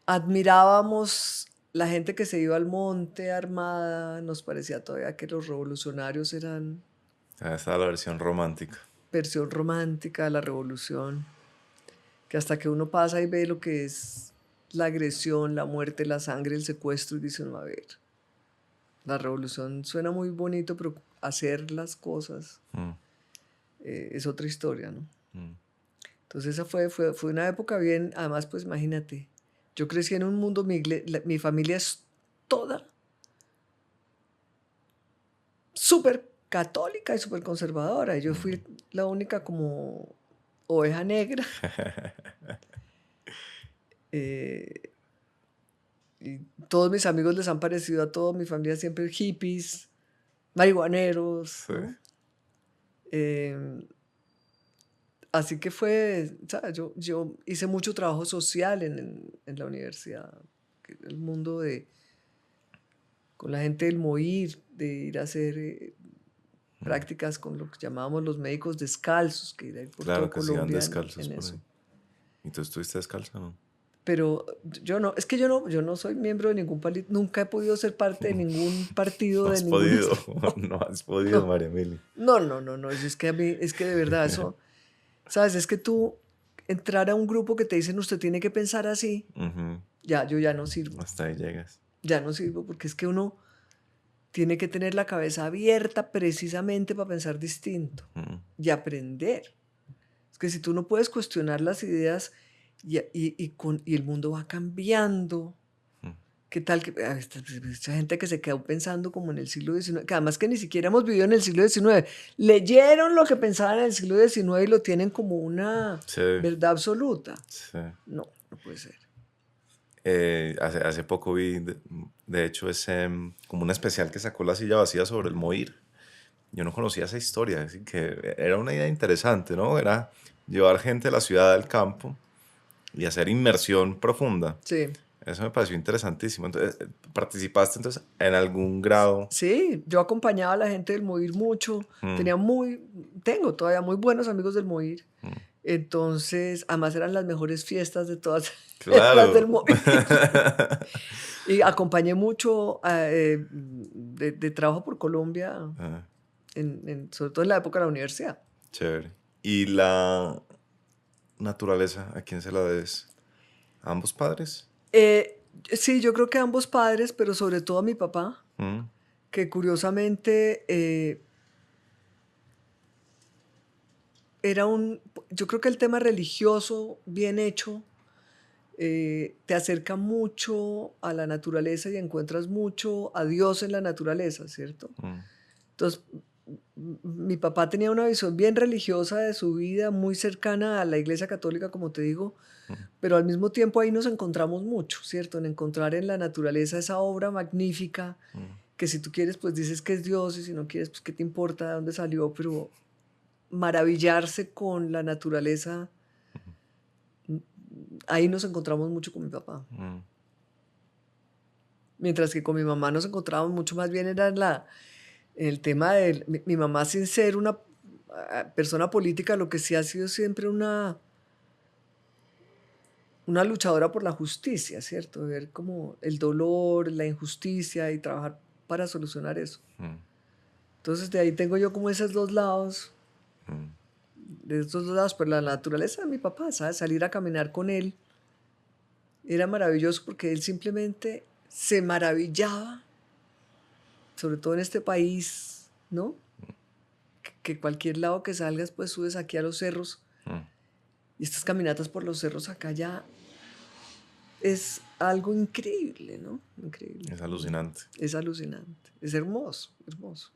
Admirábamos la gente que se iba al monte armada, nos parecía todavía que los revolucionarios eran... Esa es la versión romántica. Versión romántica de la revolución, que hasta que uno pasa y ve lo que es la agresión, la muerte, la sangre, el secuestro, y dice uno, a ver, la revolución suena muy bonito, pero hacer las cosas es otra historia, ¿no? Entonces esa fue una época bien, además pues imagínate, yo crecí en un mundo, mi familia es toda súper católica y súper conservadora, y yo fui la única como oveja negra. Y todos mis amigos les han parecido a toda mi familia siempre hippies, marihuaneros, ¿no? Así que ¿sabes? Yo hice mucho trabajo social en la universidad, el mundo con la gente del MOIR, de ir a hacer prácticas con lo que llamábamos los médicos descalzos, que ir por toda Colombia. Claro, que sigan descalzos por ahí. ¿Y tú estuviste descalzo, no? Pero yo no soy miembro de ningún partido, nunca he podido ser parte de ningún partido. No has podido, no has podido, no. María Emilia. No, es que de verdad eso, ¿sabes? Es que tú entrar a un grupo que te dicen usted tiene que pensar así, yo ya no sirvo. Hasta ahí llegas. Ya no sirvo porque es que uno tiene que tener la cabeza abierta precisamente para pensar distinto y aprender. Es que si tú no puedes cuestionar las ideas y el mundo va cambiando, ¿qué tal? Esta gente que se quedó pensando como en el siglo XIX, que además que ni siquiera hemos vivido en el siglo XIX, leyeron lo que pensaban en el siglo XIX y lo tienen como una verdad absoluta. Sí. No puede ser. Hace poco vi, de hecho, como un especial que sacó La Silla Vacía sobre el MOIR. Yo no conocía esa historia, así que era una idea interesante, ¿no? Era llevar gente de la ciudad al campo y hacer inmersión profunda. Sí. Eso me pareció interesantísimo. Entonces, ¿participaste entonces en algún grado? Sí, yo acompañaba a la gente del MOIR mucho. Tengo todavía muy buenos amigos del MOIR. Entonces, además eran las mejores fiestas de todas las del MOIR. Y acompañé mucho de trabajo por Colombia, sobre todo en la época de la universidad. Chévere. ¿Y la naturaleza, a quién se la debes? ¿A ambos padres? Sí, yo creo que a ambos padres, pero sobre todo a mi papá, que curiosamente yo creo que el tema religioso bien hecho te acerca mucho a la naturaleza y encuentras mucho a Dios en la naturaleza, ¿cierto? Entonces, mi papá tenía una visión bien religiosa de su vida, muy cercana a la Iglesia Católica, como te digo, pero al mismo tiempo ahí nos encontramos mucho, ¿cierto? En encontrar en la naturaleza esa obra magnífica, que si tú quieres, pues dices que es Dios, y si no quieres, pues qué te importa de dónde salió, pero maravillarse con la naturaleza, ahí nos encontramos mucho con mi papá. Mientras que con mi mamá nos encontrábamos mucho más bien en el tema de mi mamá, sin ser una persona política, lo que sí ha sido siempre una luchadora por la justicia, ¿cierto? Ver como el dolor, la injusticia y trabajar para solucionar eso. Entonces de ahí tengo yo como esos dos lados, de estos dos lados, pero la naturaleza de mi papá, ¿sabes? Salir a caminar con él era maravilloso porque él simplemente se maravillaba, sobre todo en este país, ¿no? Que cualquier lado que salgas, pues subes aquí a los cerros y estas caminatas por los cerros acá ya es algo increíble, ¿no? Increíble. Es alucinante. Es alucinante. Es hermoso, hermoso.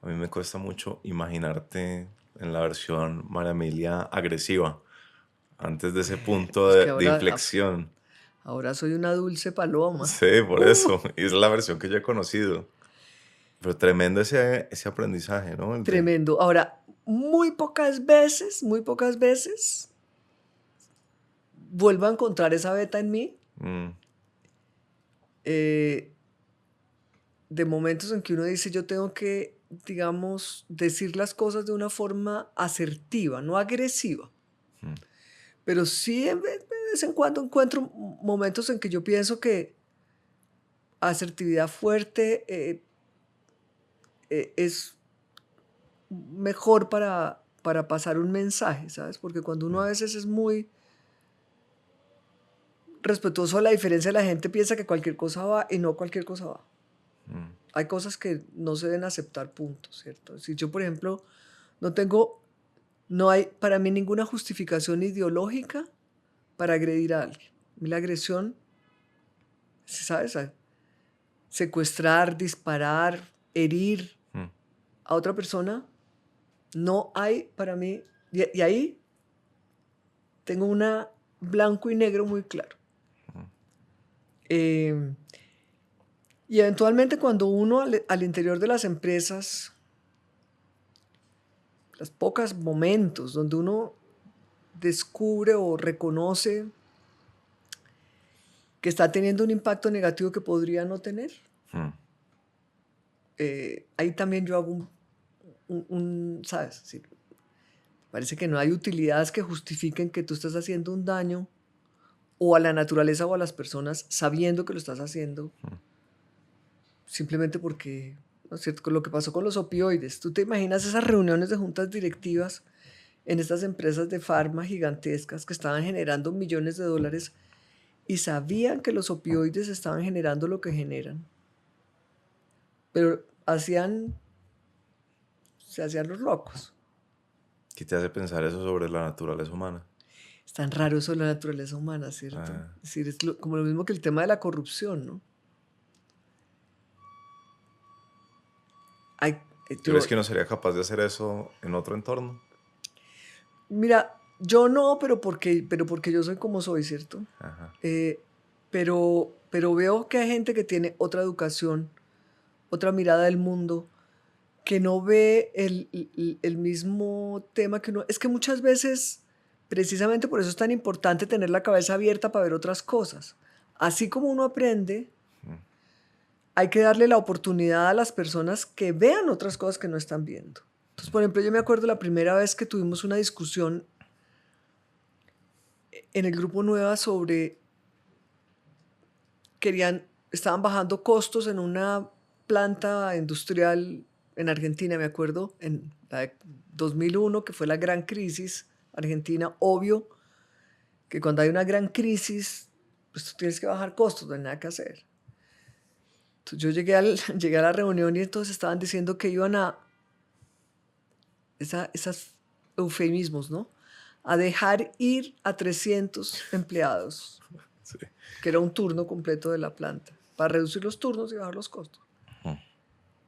A mí me cuesta mucho imaginarte en la versión María Emilia agresiva, antes de ese punto de inflexión. Ahora soy una dulce paloma. Sí, por eso. Y es la versión que yo he conocido. Pero tremendo ese aprendizaje, ¿no? Tremendo. Ahora, muy pocas veces vuelvo a encontrar esa beta en mí. De momentos en que uno dice, yo tengo que, digamos, decir las cosas de una forma asertiva, no agresiva. Pero sí, de vez en cuando encuentro momentos en que yo pienso que asertividad fuerte es mejor para pasar un mensaje, ¿sabes? Porque cuando uno a veces es muy respetuoso de la diferencia, la gente piensa que cualquier cosa va y no cualquier cosa va. Hay cosas que no se deben aceptar, punto, ¿cierto? Si yo, por ejemplo, no hay para mí ninguna justificación ideológica para agredir a alguien. La agresión, ¿sabes? Secuestrar, disparar, herir a otra persona, no hay para mí, y ahí tengo una blanco y negro muy claro. Y eventualmente cuando uno al interior de las empresas, los pocos momentos donde uno descubre o reconoce que está teniendo un impacto negativo que podría no tener, ahí también yo hago ¿sabes? Sí, parece que no hay utilidades que justifiquen que tú estés haciendo un daño o a la naturaleza o a las personas sabiendo que lo estás haciendo, simplemente porque, ¿no es cierto?, con lo que pasó con los opioides. ¿Tú te imaginas esas reuniones de juntas directivas en estas empresas de farma gigantescas que estaban generando millones de dólares y sabían que los opioides estaban generando lo que generan? Pero se hacían los locos. ¿Qué te hace pensar eso sobre la naturaleza humana? Es tan raro eso de la naturaleza humana, ¿cierto? Es decir, es como lo mismo que el tema de la corrupción, ¿no? ¿Crees que no sería capaz de hacer eso en otro entorno? Mira, yo no, pero porque yo soy como soy, ¿cierto? Pero veo que hay gente que tiene otra educación, otra mirada del mundo, que no ve el mismo tema que uno. Es que muchas veces, precisamente por eso es tan importante tener la cabeza abierta para ver otras cosas. Así como uno aprende, hay que darle la oportunidad a las personas que vean otras cosas que no están viendo. Entonces, por ejemplo, yo me acuerdo la primera vez que tuvimos una discusión en el grupo Nueva sobre estaban bajando costos en una planta industrial en Argentina, me acuerdo, en la de 2001, que fue la gran crisis argentina. Obvio que cuando hay una gran crisis, pues tú tienes que bajar costos, no hay nada que hacer. Entonces yo llegué a la reunión y entonces estaban diciendo que iban a esos eufemismos, ¿no? A dejar ir a 300 empleados, sí, que era un turno completo de la planta, para reducir los turnos y bajar los costos.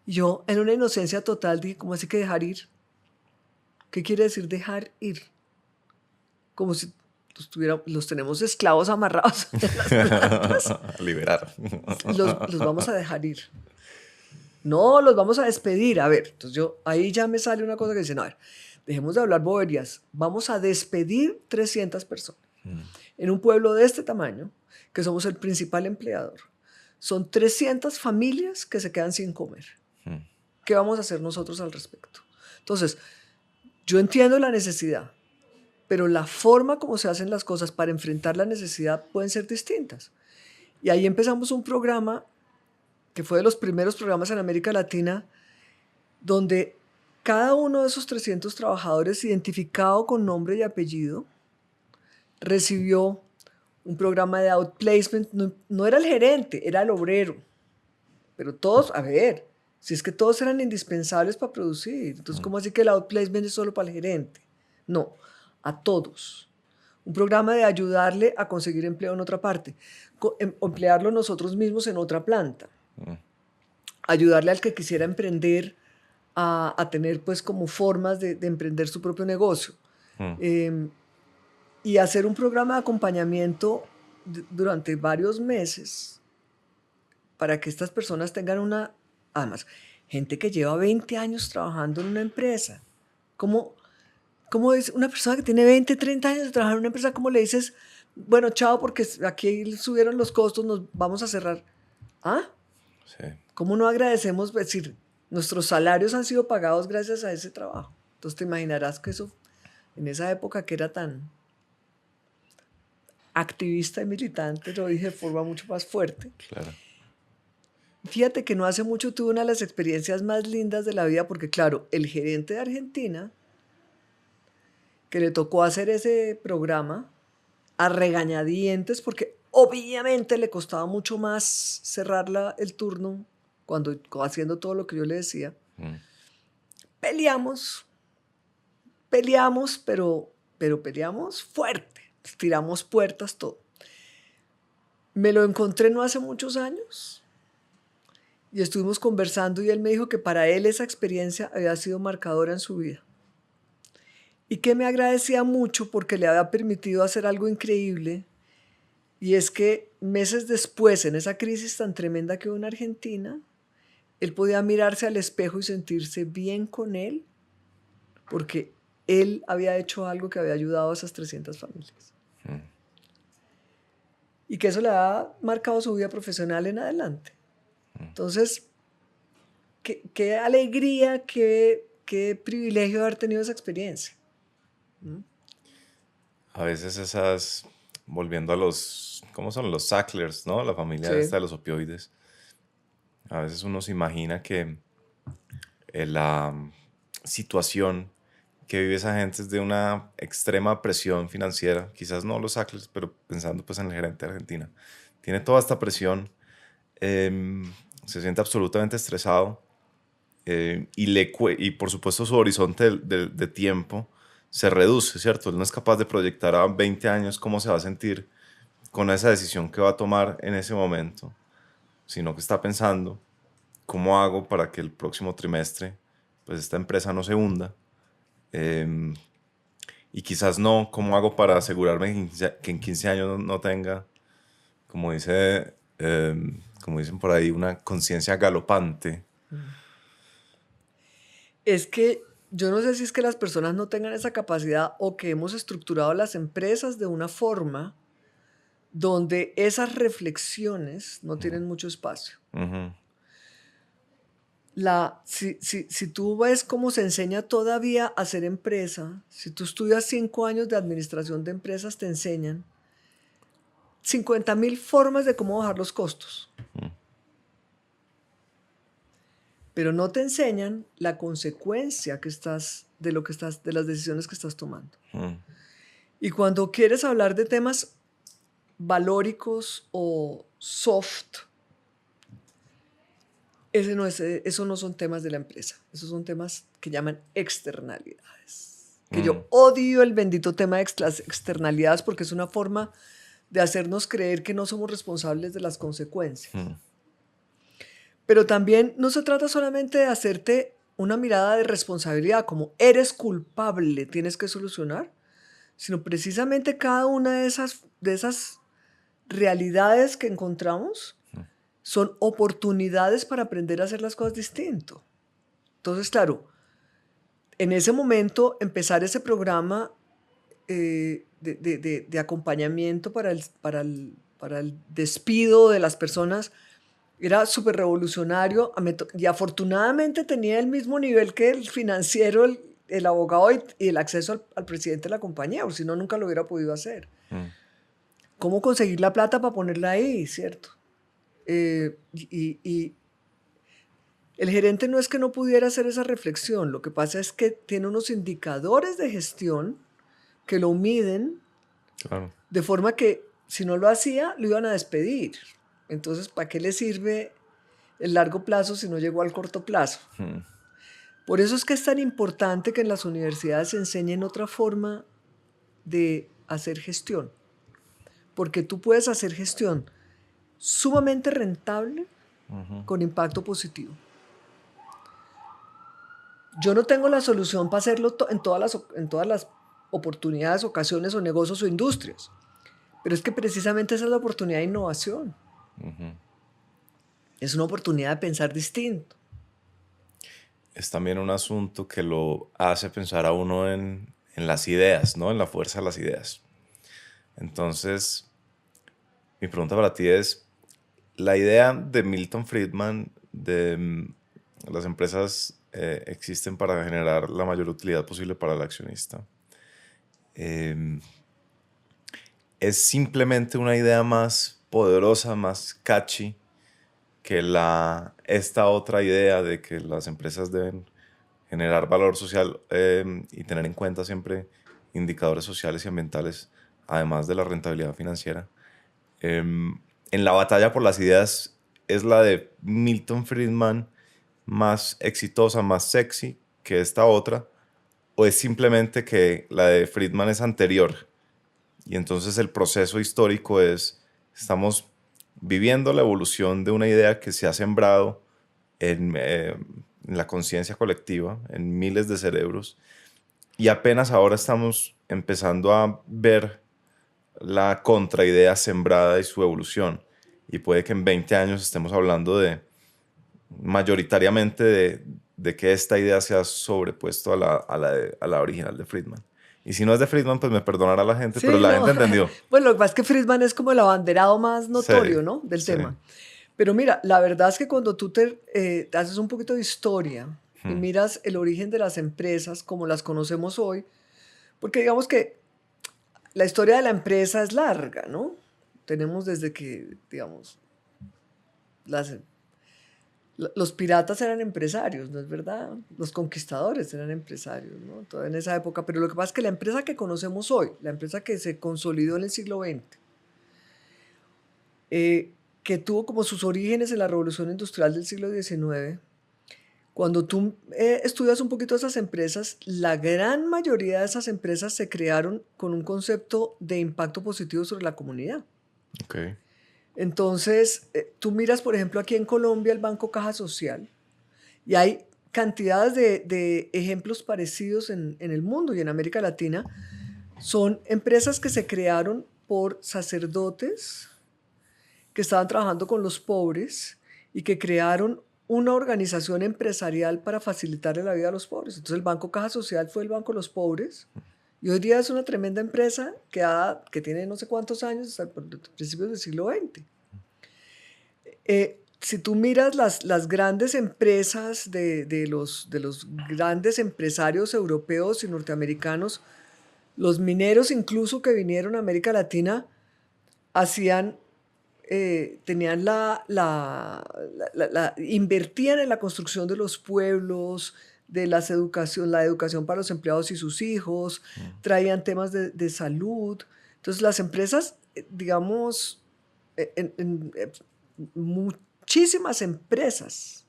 Y yo, en una inocencia total, dije, ¿cómo así que dejar ir? ¿Qué quiere decir dejar ir? Como si los tenemos esclavos amarrados en las plantas. Liberar. Los vamos a dejar ir. No, los vamos a despedir. A ver, entonces ahí ya me sale una cosa que dice, no, a ver, dejemos de hablar boberías. Vamos a despedir 300 personas. En un pueblo de este tamaño, que somos el principal empleador, son 300 familias que se quedan sin comer. ¿Qué vamos a hacer nosotros al respecto? Entonces, yo entiendo la necesidad, pero la forma como se hacen las cosas para enfrentar la necesidad pueden ser distintas. Y ahí empezamos un programa que fue de los primeros programas en América Latina, donde cada uno de esos 300 trabajadores, identificado con nombre y apellido, recibió un programa de outplacement. No era el gerente, era el obrero. Pero todos, a ver, si es que todos eran indispensables para producir, entonces ¿cómo así que el outplacement es solo para el gerente? No, a todos. Un programa de ayudarle a conseguir empleo en otra parte, emplearlo nosotros mismos en otra planta, ayudarle al que quisiera emprender a tener pues como formas de emprender su propio negocio. Y hacer un programa de acompañamiento durante varios meses para que estas personas tengan además, gente que lleva 20 años trabajando en una empresa. ¿Cómo es una persona que tiene 20, 30 años de trabajar en una empresa? ¿Cómo le dices, bueno, chao, porque aquí subieron los costos, nos vamos a cerrar? ¿Ah? Sí. ¿Cómo no agradecemos? Es decir, nuestros salarios han sido pagados gracias a ese trabajo. Entonces te imaginarás que eso, en esa época que era tan activista y militante, lo dije de forma mucho más fuerte. Claro. Fíjate que no hace mucho tuve una de las experiencias más lindas de la vida, porque claro, el gerente de Argentina, que le tocó hacer ese programa a regañadientes, porque obviamente le costaba mucho más cerrar el turno cuando haciendo todo lo que yo le decía. Peleamos, pero peleamos fuerte, tiramos puertas, todo. Me lo encontré no hace muchos años y estuvimos conversando y él me dijo que para él esa experiencia había sido marcadora en su vida y que me agradecía mucho porque le había permitido hacer algo increíble, y es que meses después, en esa crisis tan tremenda que hubo en Argentina, él podía mirarse al espejo y sentirse bien con él porque él había hecho algo que había ayudado a esas 300 familias. Y que eso le ha marcado su vida profesional en adelante. Entonces, qué alegría, qué privilegio haber tenido esa experiencia. A veces volviendo a ¿cómo son? Los Sacklers, ¿no? La familia Sí. esta de los opioides. A veces uno se imagina que la situación que vive esa gente es de una extrema presión financiera. Quizás no los Sacklers, pero pensando pues en el gerente de Argentina. Tiene toda esta presión, se siente absolutamente estresado y por supuesto su horizonte de tiempo se reduce, ¿cierto? Él no es capaz de proyectar a 20 años cómo se va a sentir con esa decisión que va a tomar en ese momento, sino que está pensando cómo hago para que el próximo trimestre pues esta empresa no se hunda, y quizás no cómo hago para asegurarme que en 15 años no tenga, como dicen por ahí, una conciencia galopante. Es que yo no sé si es que las personas no tengan esa capacidad o que hemos estructurado las empresas de una forma donde esas reflexiones no tienen mucho espacio. Si tú ves cómo se enseña todavía a hacer empresa, si tú estudias 5 años de administración de empresas, te enseñan 50,000 formas de cómo bajar los costos. Pero no te enseñan la consecuencia de las decisiones que estás tomando. Y cuando quieres hablar de temas valóricos o soft, eso no son temas de la empresa. Esos son temas que llaman externalidades. Que yo odio el bendito tema de las externalidades porque es una forma de hacernos creer que no somos responsables de las consecuencias. Pero también no se trata solamente de hacerte una mirada de responsabilidad, como eres culpable, tienes que solucionar, sino precisamente cada una de esas realidades que encontramos son oportunidades para aprender a hacer las cosas distinto. Entonces, claro, en ese momento empezar ese programa de acompañamiento para el despido de las personas Era súper revolucionario y afortunadamente tenía el mismo nivel que el financiero, el abogado y el acceso al presidente de la compañía, o si no, nunca lo hubiera podido hacer. ¿Cómo conseguir la plata para ponerla ahí, cierto? Y el gerente no es que no pudiera hacer esa reflexión, lo que pasa es que tiene unos indicadores de gestión que lo miden, claro, de forma que si no lo hacía, lo iban a despedir. Entonces, ¿para qué le sirve el largo plazo si no llegó al corto plazo? Por eso es que es tan importante que en las universidades se enseñen otra forma de hacer gestión. Porque tú puedes hacer gestión sumamente rentable con impacto positivo. Yo no tengo la solución para hacerlo en todas las oportunidades, ocasiones o negocios o industrias. Pero es que precisamente esa es la oportunidad de innovación. Es una oportunidad de pensar distinto. Es también un asunto que lo hace pensar a uno en las ideas, ¿no? En la fuerza de las ideas. Entonces, mi pregunta para ti es, la idea de Milton Friedman de las empresas existen para generar la mayor utilidad posible para el accionista. Es simplemente una idea más poderosa, más catchy que esta otra idea de que las empresas deben generar valor social y tener en cuenta siempre indicadores sociales y ambientales, además de la rentabilidad financiera. En la batalla por las ideas, ¿es la de Milton Friedman más exitosa, más sexy que esta otra? ¿O es simplemente que la de Friedman es anterior? Y entonces el proceso histórico estamos viviendo la evolución de una idea que se ha sembrado en la conciencia colectiva, en miles de cerebros, y apenas ahora estamos empezando a ver la contraidea sembrada y su evolución. Y puede que en 20 años estemos hablando mayoritariamente de que esta idea se ha sobrepuesto a la original de Friedman. Y si no es de Friedman, pues me perdonará la gente, Sí, pero la no. gente entendió. Bueno, lo que pasa es que Friedman es como el abanderado más notorio, Sí, ¿no? Del sí. tema. Pero mira, la verdad es que cuando tú te haces un poquito de historia y miras el origen de las empresas como las conocemos hoy, porque digamos que la historia de la empresa es larga, ¿no? Tenemos desde que, digamos, los piratas eran empresarios, ¿no es verdad? Los conquistadores eran empresarios, ¿no? Todavía en esa época. Pero lo que pasa es que la empresa que conocemos hoy, la empresa que se consolidó en el siglo XX, que tuvo como sus orígenes en la revolución industrial del siglo XIX, cuando tú estudias un poquito esas empresas, la gran mayoría de esas empresas se crearon con un concepto de impacto positivo sobre la comunidad. Okay. Entonces, tú miras, por ejemplo, aquí en Colombia el Banco Caja Social, y hay cantidades de ejemplos parecidos en el mundo y en América Latina. Son empresas que se crearon por sacerdotes que estaban trabajando con los pobres y que crearon una organización empresarial para facilitarle la vida a los pobres. Entonces el Banco Caja Social fue el Banco de los Pobres, y hoy día es una tremenda empresa que tiene no sé cuántos años, hasta principios del siglo XX. Si tú miras las grandes empresas de los grandes empresarios europeos y norteamericanos, los mineros incluso que vinieron a América Latina tenían invertían en la construcción de los pueblos, de la educación para los empleados y sus hijos, traían temas de salud. Entonces las empresas, digamos, muchísimas empresas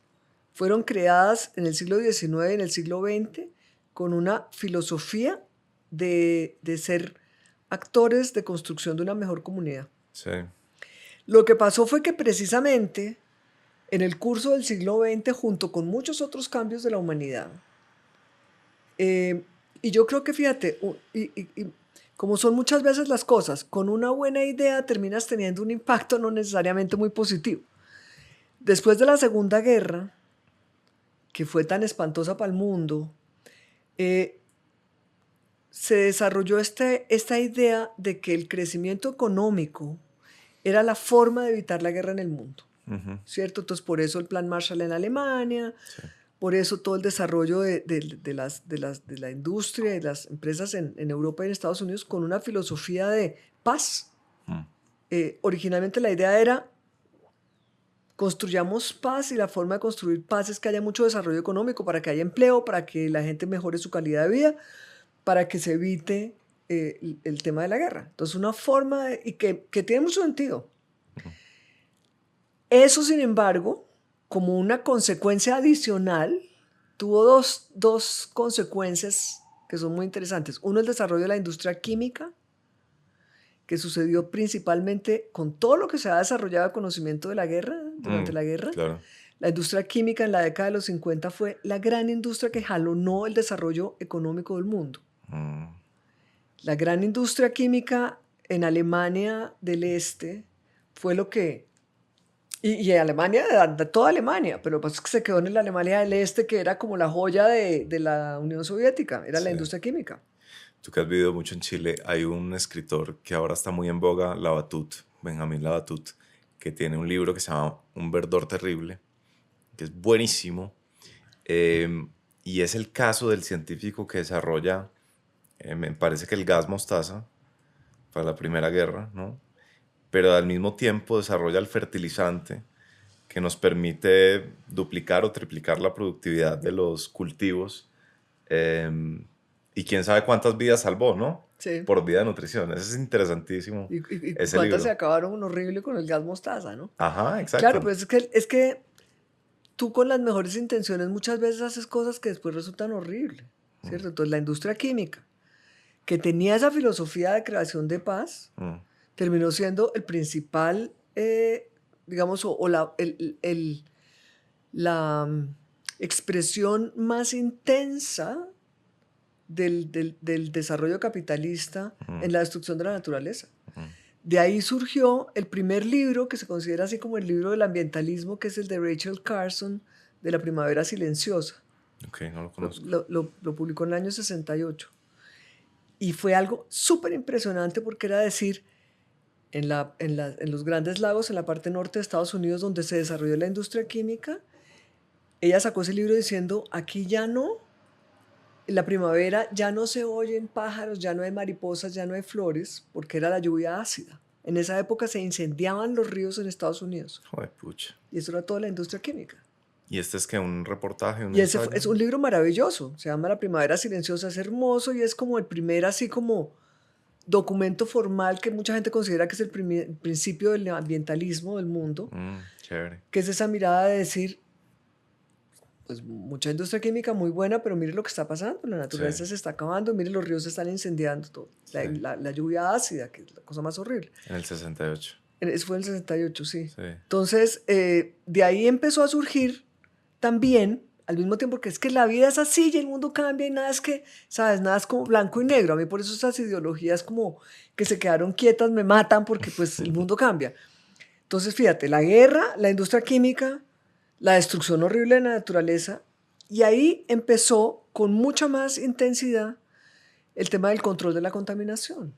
fueron creadas en el siglo XIX y en el siglo XX con una filosofía de ser actores de construcción de una mejor comunidad. Sí. Lo que pasó fue que precisamente en el curso del siglo XX, junto con muchos otros cambios de la humanidad, y yo creo que, fíjate, como son muchas veces las cosas, con una buena idea terminas teniendo un impacto no necesariamente muy positivo. Después de la Segunda Guerra, que fue tan espantosa para el mundo, se desarrolló esta idea de que el crecimiento económico era la forma de evitar la guerra en el mundo. ¿cierto? Entonces, por eso el Plan Marshall en Alemania, por eso todo el desarrollo de la industria y de las empresas en Europa y en Estados Unidos con una filosofía de paz. Originalmente la idea era construyamos paz, y la forma de construir paz es que haya mucho desarrollo económico para que haya empleo, para que la gente mejore su calidad de vida, para que se evite el tema de la guerra. Entonces, una forma y que tiene mucho sentido. Eso, sin embargo, como una consecuencia adicional, tuvo dos consecuencias que son muy interesantes. Uno, el desarrollo de la industria química, que sucedió principalmente con todo lo que se ha desarrollado de conocimiento de la guerra, durante la guerra. Claro. La industria química en la década de los 50 fue la gran industria que jalonó el desarrollo económico del mundo. La gran industria química en Alemania del Este fue lo que... Y Alemania, de toda Alemania, pero pues se quedó en la Alemania del Este, que era como la joya de la Unión Soviética, era la industria química. Tú que has vivido mucho en Chile, hay un escritor que ahora está muy en boga, Labatut, Benjamín Labatut, que tiene un libro que se llama Un verdor terrible, que es buenísimo, y es el caso del científico que desarrolla, me parece que el gas mostaza para la Primera Guerra, ¿no? Pero al mismo tiempo desarrolla el fertilizante que nos permite duplicar o triplicar la productividad de los cultivos, y quién sabe cuántas vidas salvó, ¿no? Sí. Por vía de nutrición. Eso es interesantísimo. ¿Y ese cuántas libro. se acabaron horrible con el gas mostaza, no? Ajá, exacto. Claro, pues es que tú con las mejores intenciones muchas veces haces cosas que después resultan horribles, ¿cierto? Entonces la industria química, que tenía esa filosofía de creación de paz, terminó siendo el principal, digamos, o la expresión más intensa del desarrollo capitalista en la destrucción de la naturaleza. De ahí surgió el primer libro que se considera así como el libro del ambientalismo, que es el de Rachel Carson, de La Primavera Silenciosa. Ok, no lo conozco. Lo publicó en el año 68. Y fue algo súper impresionante porque era decir, en los grandes lagos, en la parte norte de Estados Unidos, donde se desarrolló la industria química, ella sacó ese libro diciendo, aquí ya no, en la primavera ya no se oyen pájaros, ya no hay mariposas, ya no hay flores, porque era la lluvia ácida. En esa época se incendiaban los ríos en Estados Unidos. Joder, pucha. Y eso era toda la industria química. ¿Y este es que un reportaje? Y ese es un libro maravilloso, se llama La Primavera Silenciosa, es hermoso y es como el primer así como documento formal que mucha gente considera que es el principio del ambientalismo del mundo, chévere. Que es esa mirada de decir, pues mucha industria química muy buena, pero mire lo que está pasando, la naturaleza se está acabando, mire los ríos se están incendiando, todo. La lluvia ácida, que es la cosa más horrible. En el 68. Eso fue en el 68, sí. Entonces, de ahí empezó a surgir también, al mismo tiempo, que es que la vida es así y el mundo cambia y nada es que, ¿sabes? Nada es como blanco y negro. A mí por eso esas ideologías como que se quedaron quietas me matan porque pues el mundo cambia. Entonces, fíjate, la guerra, la industria química, la destrucción horrible de la naturaleza, y ahí empezó con mucha más intensidad el tema del control de la contaminación.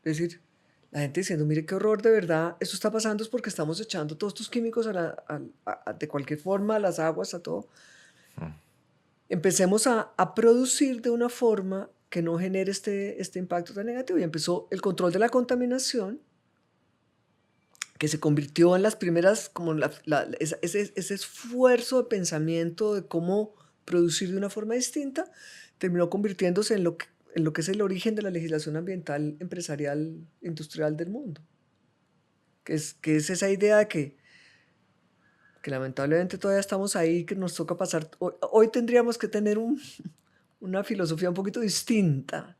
Es decir, la gente diciendo, mire qué horror, de verdad, esto está pasando es porque estamos echando todos estos químicos de cualquier forma a las aguas, a todo. Empecemos a producir de una forma que no genere este impacto tan negativo. Y empezó el control de la contaminación, que se convirtió en las primeras, como ese esfuerzo de pensamiento de cómo producir de una forma distinta, terminó convirtiéndose en lo que es el origen de la legislación ambiental empresarial industrial del mundo, que es esa idea de que lamentablemente todavía estamos ahí, que nos toca pasar. Hoy tendríamos que tener una filosofía un poquito distinta,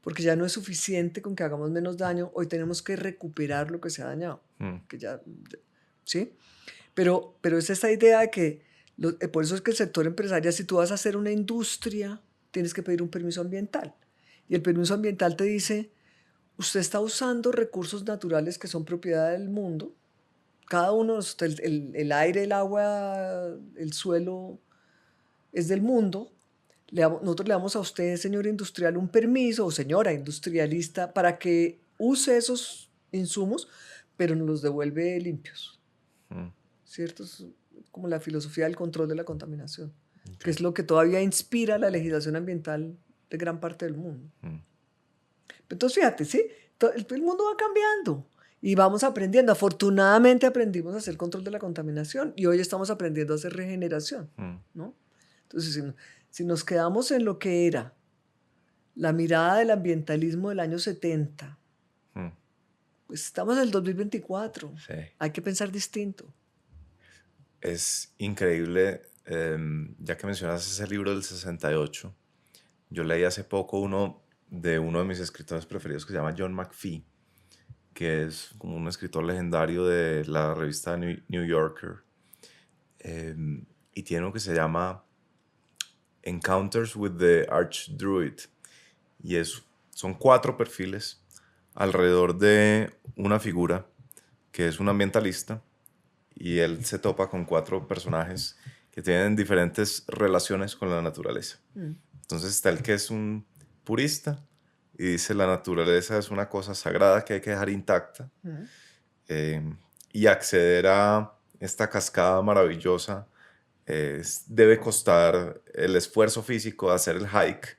porque ya no es suficiente con que hagamos menos daño, hoy tenemos que recuperar lo que se ha dañado. ¿Sí? Pero es esa idea de que, por eso es que el sector empresarial, si tú vas a hacer una industria, tienes que pedir un permiso ambiental. Y el permiso ambiental te dice, usted está usando recursos naturales que son propiedad del mundo, cada uno, el aire, el agua, el suelo, es del mundo. Nosotros le damos a usted, señor industrial, un permiso, o señora industrialista, para que use esos insumos, pero nos los devuelve limpios. ¿cierto? Es como la filosofía del control de la contaminación, que es lo que todavía inspira la legislación ambiental de gran parte del mundo. Entonces, fíjate, ¿sí? El mundo va cambiando y vamos aprendiendo. Afortunadamente aprendimos a hacer control de la contaminación y hoy estamos aprendiendo a hacer regeneración, ¿no? Entonces, si nos quedamos en lo que era la mirada del ambientalismo del año 70, pues estamos en el 2024. Sí. Hay que pensar distinto. Es increíble, ya que mencionas ese libro del 68, yo leí hace poco uno de mis escritores preferidos que se llama John McPhee, que es como un escritor legendario de la revista New Yorker, y tiene uno que se llama Encounters with the Archdruid, y son 4 perfiles alrededor de una figura que es un ambientalista, y él se topa con 4 personajes que tienen diferentes relaciones con la naturaleza. Entonces está el que es un purista y dice la naturaleza es una cosa sagrada que hay que dejar intacta, y acceder a esta cascada maravillosa debe costar el esfuerzo físico de hacer el hike,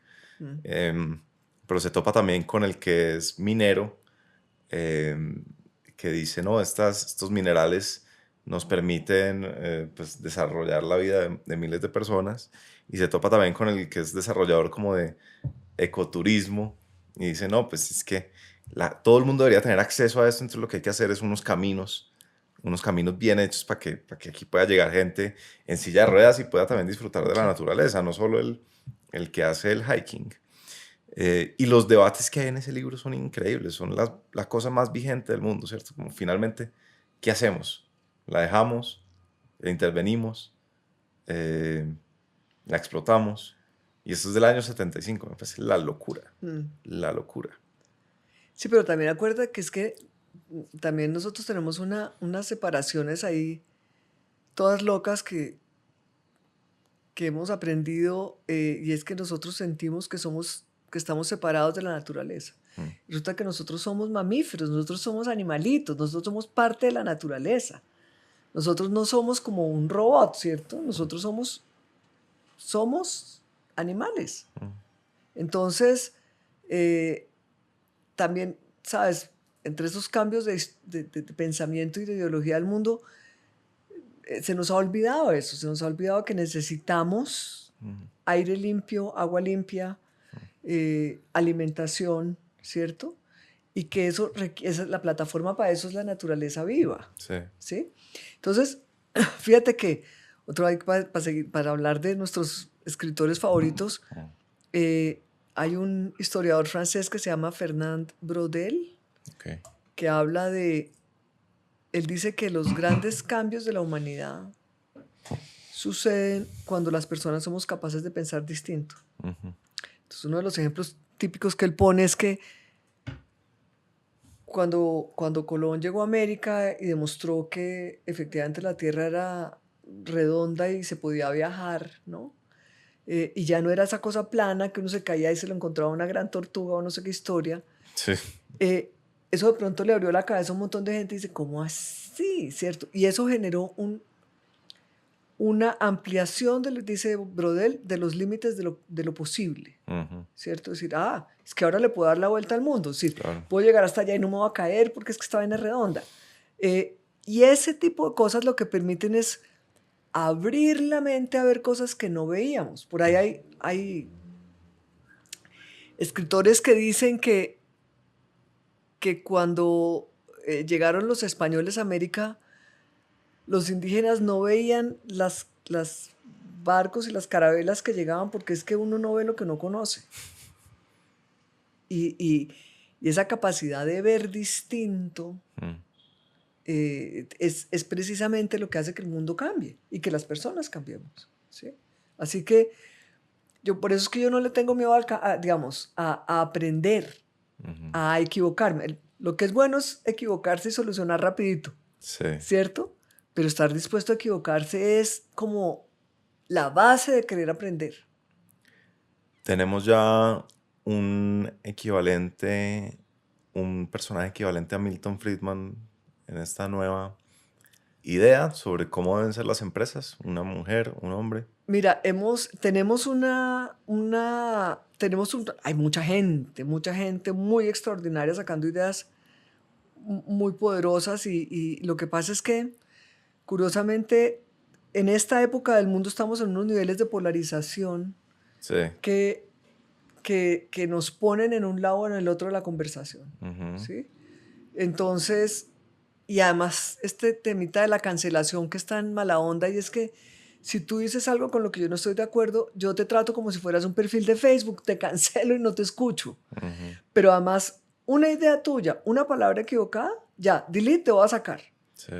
pero se topa también con el que es minero, que dice, no, estos minerales nos permiten pues, desarrollar la vida de miles de personas, y se topa también con el que es desarrollador como de ecoturismo, y dice, no, pues es que todo el mundo debería tener acceso a esto, entonces lo que hay que hacer es unos caminos bien hechos para que aquí pueda llegar gente en silla de ruedas y pueda también disfrutar de la naturaleza, no solo el que hace el hiking. Y los debates que hay en ese libro son increíbles, son la cosa más vigente del mundo, ¿cierto? Como finalmente, ¿qué hacemos? ¿La dejamos? ¿La intervenimos? ¿La explotamos? Y esto es del año 75, me parece la locura, la locura. Sí, pero también acuerda que es que también nosotros tenemos unas separaciones ahí, todas locas que hemos aprendido, y es que nosotros sentimos que estamos separados de la naturaleza. Resulta que nosotros somos mamíferos, nosotros somos animalitos, nosotros somos parte de la naturaleza. Nosotros no somos como un robot, ¿cierto? Nosotros somos animales. Entonces, también, ¿sabes? Entre esos cambios de pensamiento y de ideología del mundo, se nos ha olvidado eso, se nos ha olvidado que necesitamos aire limpio, agua limpia, alimentación, ¿cierto? Y que la plataforma para eso es la naturaleza viva. Sí. ¿Sí? Entonces, fíjate que, para hablar de nuestros escritores favoritos, hay un historiador francés que se llama Fernand Braudel, que habla él dice que los grandes cambios de la humanidad suceden cuando las personas somos capaces de pensar distinto. Entonces, uno de los ejemplos típicos que él pone es que cuando Colón llegó a América y demostró que efectivamente la Tierra era redonda y se podía viajar, ¿no? Y ya no era esa cosa plana que uno se caía y se lo encontraba una gran tortuga o no sé qué historia. Sí. Eso de pronto le abrió la cabeza a un montón de gente y dice, ¿cómo así? ¿Cierto? Y eso generó una ampliación, dice Braudel, de los límites de lo posible, ¿cierto? Es decir, es que ahora le puedo dar la vuelta al mundo, es decir, claro, puedo llegar hasta allá y no me voy a caer porque es que esta vaina es redonda. Y ese tipo de cosas lo que permiten es abrir la mente a ver cosas que no veíamos. Por ahí hay escritores que dicen que cuando llegaron los españoles a América, los indígenas no veían las barcos y las carabelas que llegaban porque es que uno no ve lo que no conoce. Y esa capacidad de ver distinto es precisamente lo que hace que el mundo cambie y que las personas cambiemos, ¿sí? Así que por eso es que yo no le tengo miedo a aprender, a equivocarme. Lo que es bueno es equivocarse y solucionar rapidito, sí, ¿cierto? Pero estar dispuesto a equivocarse es como la base de querer aprender. Tenemos ya un personaje equivalente a Milton Friedman en esta nueva idea sobre cómo deben ser las empresas? ¿Una mujer, un hombre? Mira, hay mucha gente muy extraordinaria sacando ideas muy poderosas y lo que pasa es que, curiosamente, en esta época del mundo estamos en unos niveles de polarización Sí. que nos ponen en un lado o en el otro de la conversación, ¿sí? Entonces, y además este temita de la cancelación que es tan mala onda, y es que si tú dices algo con lo que yo no estoy de acuerdo, yo te trato como si fueras un perfil de Facebook, te cancelo y no te escucho. Pero además, una idea tuya, una palabra equivocada, ya, delete, te voy a sacar. Sí.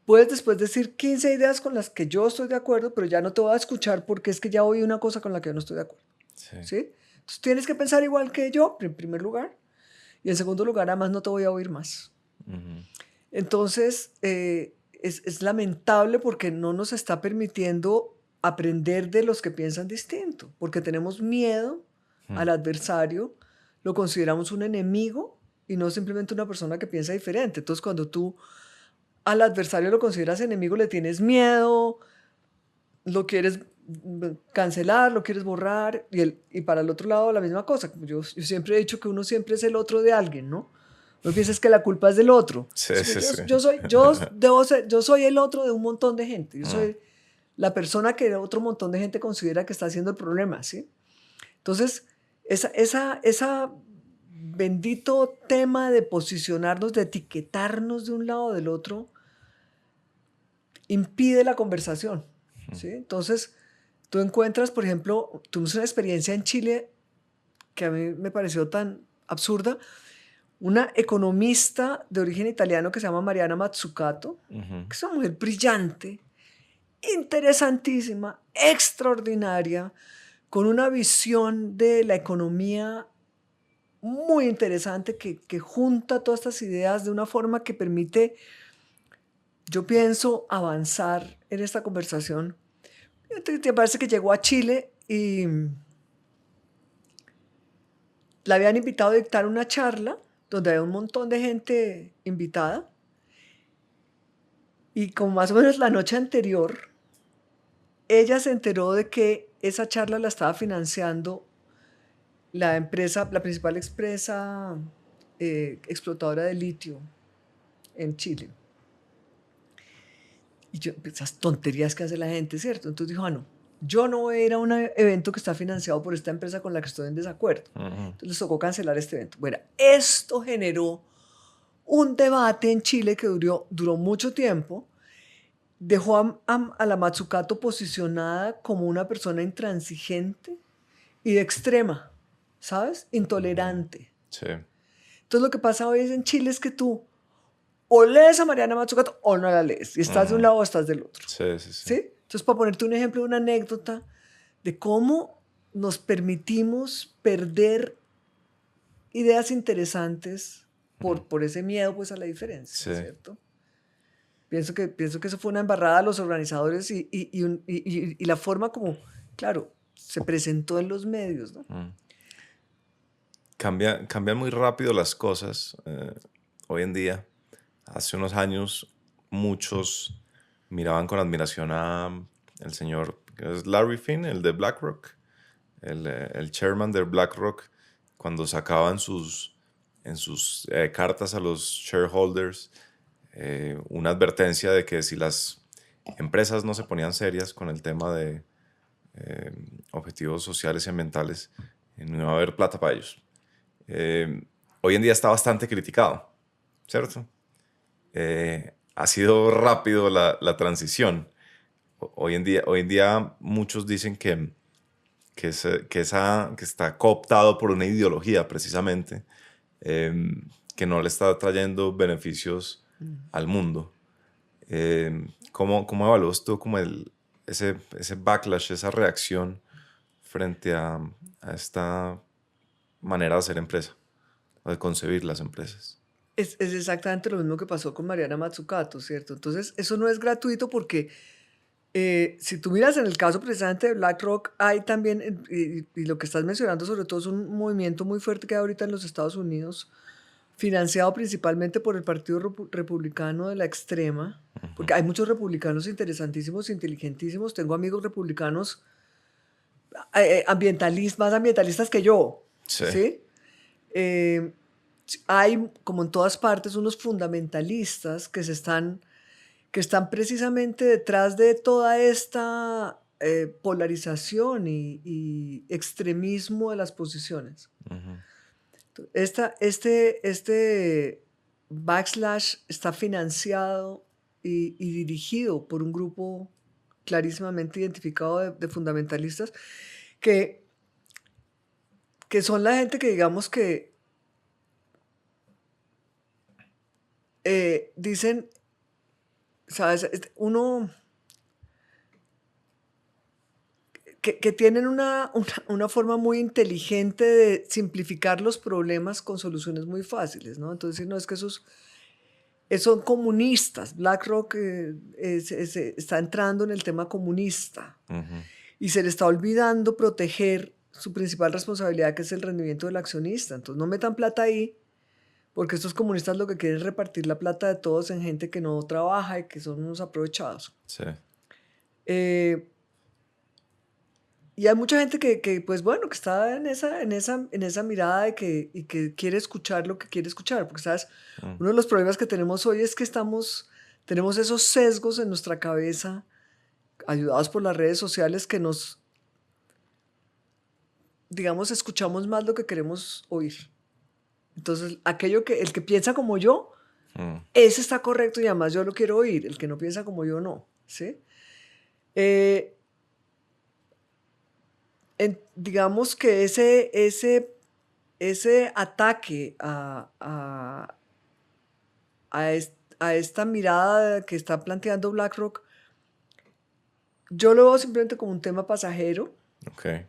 Puedes después decir 15 ideas con las que yo estoy de acuerdo, pero ya no te voy a escuchar porque es que ya oí una cosa con la que yo no estoy de acuerdo. Sí. ¿Sí? Entonces tienes que pensar igual que yo, en primer lugar. Y en segundo lugar, además, no te voy a oír más. Entonces, es lamentable porque no nos está permitiendo aprender de los que piensan distinto, porque tenemos miedo al adversario, lo consideramos un enemigo y no simplemente una persona que piensa diferente. Entonces, cuando tú al adversario lo consideras enemigo, le tienes miedo, lo quieres cancelar, lo quieres borrar, y para el otro lado la misma cosa. Yo siempre he dicho que uno siempre es el otro de alguien, ¿no? No pienses que la culpa es del otro. Sí, Yo soy el otro de un montón de gente. Yo soy la persona que otro montón de gente considera que está haciendo el problema, ¿sí? Entonces, esa bendito tema de posicionarnos, de etiquetarnos de un lado o del otro, impide la conversación, ¿sí? Entonces, tú encuentras, por ejemplo, tuvimos una experiencia en Chile que a mí me pareció tan absurda. Una economista de origen italiano que se llama Mariana Mazzucato, que es una mujer brillante, interesantísima, extraordinaria, con una visión de la economía muy interesante que junta todas estas ideas de una forma que permite, yo pienso, avanzar en esta conversación. Te parece que llegó a Chile y la habían invitado a dictar una charla donde había un montón de gente invitada, y como más o menos la noche anterior, ella se enteró de que esa charla la estaba financiando la principal empresa explotadora de litio en Chile. Y esas tonterías que hace la gente, ¿cierto? Entonces dijo, no, yo no voy a ir a un evento que está financiado por esta empresa con la que estoy en desacuerdo. Entonces les tocó cancelar este evento. Bueno, esto generó un debate en Chile que duró mucho tiempo. Dejó a la Mazzucato posicionada como una persona intransigente y de extrema, ¿sabes? Intolerante. Sí. Entonces lo que pasa hoy en Chile es que tú o lees a Mariana Mazzucato o no la lees. Y estás de un lado o estás del otro. Sí. Entonces, para ponerte un ejemplo, una anécdota de cómo nos permitimos perder ideas interesantes por ese miedo, pues, a la diferencia, ¿cierto? Pienso que eso fue una embarrada a los organizadores y la forma como, claro, se presentó en los medios, ¿no? Cambian muy rápido las cosas hoy en día. Hace unos años muchos miraban con admiración a el señor Larry Fink, el de BlackRock, el chairman de BlackRock, cuando sacaban en sus cartas a los shareholders una advertencia de que si las empresas no se ponían serias con el tema de objetivos sociales y ambientales, no iba a haber plata para ellos. Hoy en día está bastante criticado, ¿cierto? Ha sido rápido la transición. Hoy en día muchos dicen que está cooptado por una ideología precisamente que no le está trayendo beneficios al mundo. ¿Cómo evalúas tú como ese backlash, esa reacción frente a esta manera de hacer empresa o de concebir las empresas? Es exactamente lo mismo que pasó con Mariana Mazzucato, ¿cierto? Entonces, eso no es gratuito porque si tú miras en el caso precisamente de BlackRock, hay también, y lo que estás mencionando sobre todo es un movimiento muy fuerte que hay ahorita en los Estados Unidos financiado principalmente por el Partido Republicano de la extrema, porque hay muchos republicanos interesantísimos, inteligentísimos. Tengo amigos republicanos más ambientalistas que yo. Sí. ¿Sí? Hay, como en todas partes, unos fundamentalistas que están precisamente detrás de toda esta polarización y extremismo de las posiciones. Este backslash está financiado y dirigido por un grupo clarísimamente identificado de fundamentalistas que son la gente que, digamos, que dicen, ¿sabes? Que tienen una forma muy inteligente de simplificar los problemas con soluciones muy fáciles, ¿no? Entonces, no es que esos son comunistas. BlackRock está entrando en el tema comunista y se le está olvidando proteger su principal responsabilidad, que es el rendimiento del accionista. Entonces, no metan plata ahí, porque estos comunistas lo que quieren es repartir la plata de todos en gente que no trabaja y que son unos aprovechados. Sí. Y hay mucha gente que pues bueno, que está en esa mirada y que quiere escuchar lo que quiere escuchar. Porque, ¿sabes? Uno de los problemas que tenemos hoy es que tenemos esos sesgos en nuestra cabeza, ayudados por las redes sociales, que nos, digamos, escuchamos más lo que queremos oír. Entonces, el que piensa como yo, ese está correcto y además yo lo quiero oír. El que no piensa como yo, no. ¿Sí? Digamos que ese ataque a esta mirada que está planteando BlackRock, yo lo veo simplemente como un tema pasajero. Okay.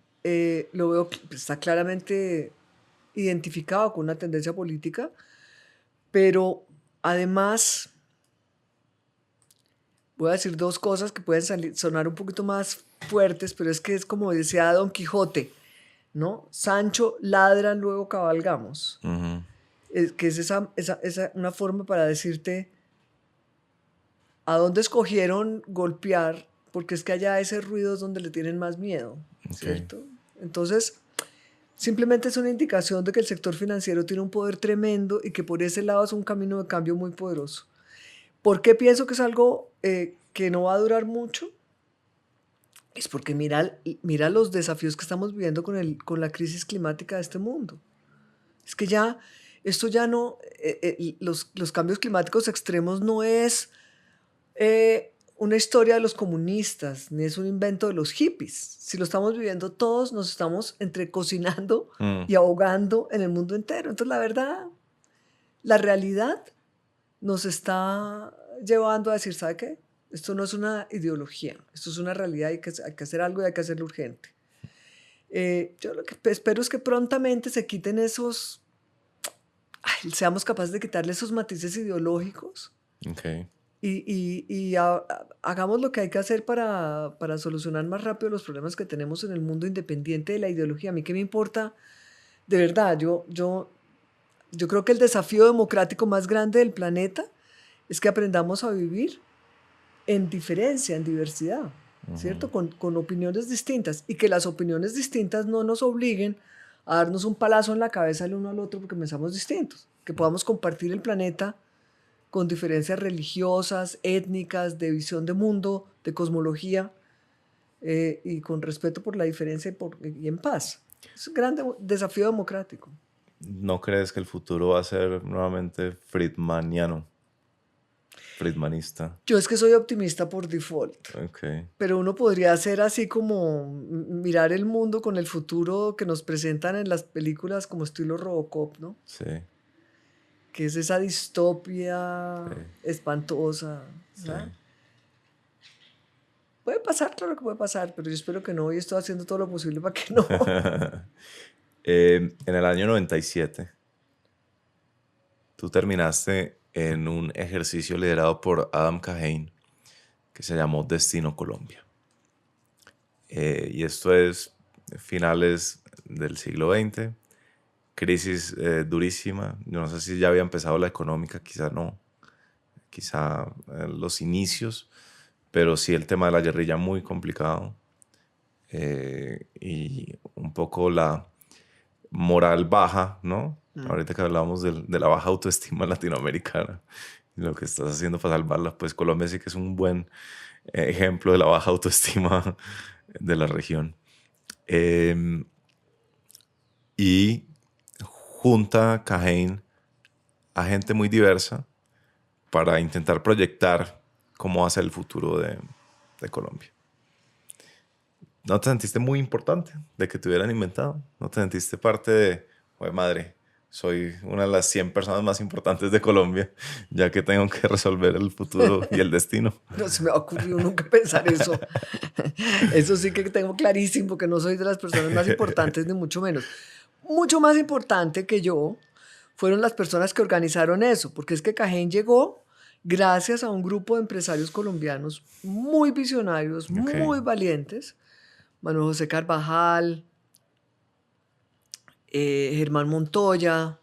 Lo veo, está claramente identificado con una tendencia política, pero además voy a decir dos cosas que pueden sonar un poquito más fuertes, pero es que es como decía Don Quijote, ¿no? Sancho ladra, luego cabalgamos. Que es una forma para decirte a dónde escogieron golpear, porque es que allá ese ruido es donde le tienen más miedo, ¿cierto? Entonces, simplemente es una indicación de que el sector financiero tiene un poder tremendo y que por ese lado es un camino de cambio muy poderoso. ¿Por qué pienso que es algo que no va a durar mucho? Es porque mira los desafíos que estamos viviendo con la crisis climática de este mundo. Es que esto ya no, los cambios climáticos extremos no es una historia de los comunistas, ni es un invento de los hippies. Si lo estamos viviendo todos, nos estamos entre cocinando y ahogando en el mundo entero. Entonces, la verdad, la realidad nos está llevando a decir, ¿sabe qué? Esto no es una ideología, esto es una realidad, hay que hacer algo y hay que hacerlo urgente. Yo lo que espero es que prontamente se quiten seamos capaces de quitarle esos matices ideológicos. Okay. Y hagamos lo que hay que hacer para solucionar más rápido los problemas que tenemos en el mundo, independiente de la ideología. A mí qué me importa, de verdad, yo creo que el desafío democrático más grande del planeta es que aprendamos a vivir en diferencia, en diversidad, ¿cierto? Con opiniones distintas, y que las opiniones distintas no nos obliguen a darnos un palazo en la cabeza el uno al otro porque pensamos distintos, que podamos compartir el planeta con diferencias religiosas, étnicas, de visión de mundo, de cosmología, y con respeto por la diferencia y en paz. Es un gran desafío democrático. ¿No crees que el futuro va a ser nuevamente friedmanista? Yo es que soy optimista por default. Okay. Pero uno podría hacer así como mirar el mundo con el futuro que nos presentan en las películas como estilo Robocop, ¿no? Sí. Que es esa distopia espantosa, ¿sabes? Sí. Puede pasar, claro que puede pasar, pero yo espero que no, y estoy haciendo todo lo posible para que no. En el año 97, tú terminaste en un ejercicio liderado por Adam Kahane que se llamó Destino Colombia. Y esto es finales del siglo XX, crisis durísima. Yo no sé si ya había empezado la económica, quizá no, quizá los inicios, pero sí el tema de la guerrilla muy complicado, y un poco la moral baja, ¿no? Ahorita que hablábamos de la baja autoestima latinoamericana y lo que estás haciendo para salvarla, pues Colombia sí que es un buen ejemplo de la baja autoestima de la región. Y junta Cajén a gente muy diversa para intentar proyectar cómo va a ser el futuro de Colombia. ¿No te sentiste muy importante de que te hubieran inventado? ¿No te sentiste parte de, oye madre, soy una de las 100 personas más importantes de Colombia, ya que tengo que resolver el futuro y el destino? No se me ha ocurrido nunca pensar eso. Eso sí que tengo clarísimo, que no soy de las personas más importantes, ni mucho menos. Mucho más importante que yo fueron las personas que organizaron eso, porque es que Cajén llegó gracias a un grupo de empresarios colombianos muy visionarios, muy valientes. Manuel José Carvajal, Germán Montoya,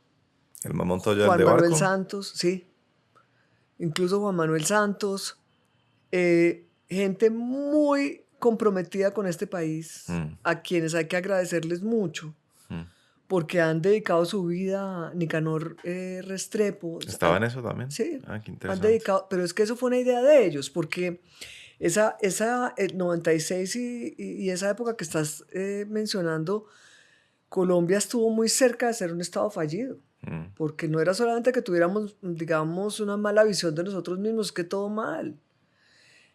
Germán Montoya, Juan el de Manuel Barco. Santos, sí. Incluso Juan Manuel Santos. Gente muy comprometida con este país, a quienes hay que agradecerles mucho, porque han dedicado su vida a Nicanor Restrepo. ¿Estaba en eso también? Sí, qué interesante. han dedicado, pero es que eso fue una idea de ellos, porque el 96 y esa época que estás mencionando, Colombia estuvo muy cerca de ser un estado fallido, porque no era solamente que tuviéramos, digamos, una mala visión de nosotros mismos, que todo mal.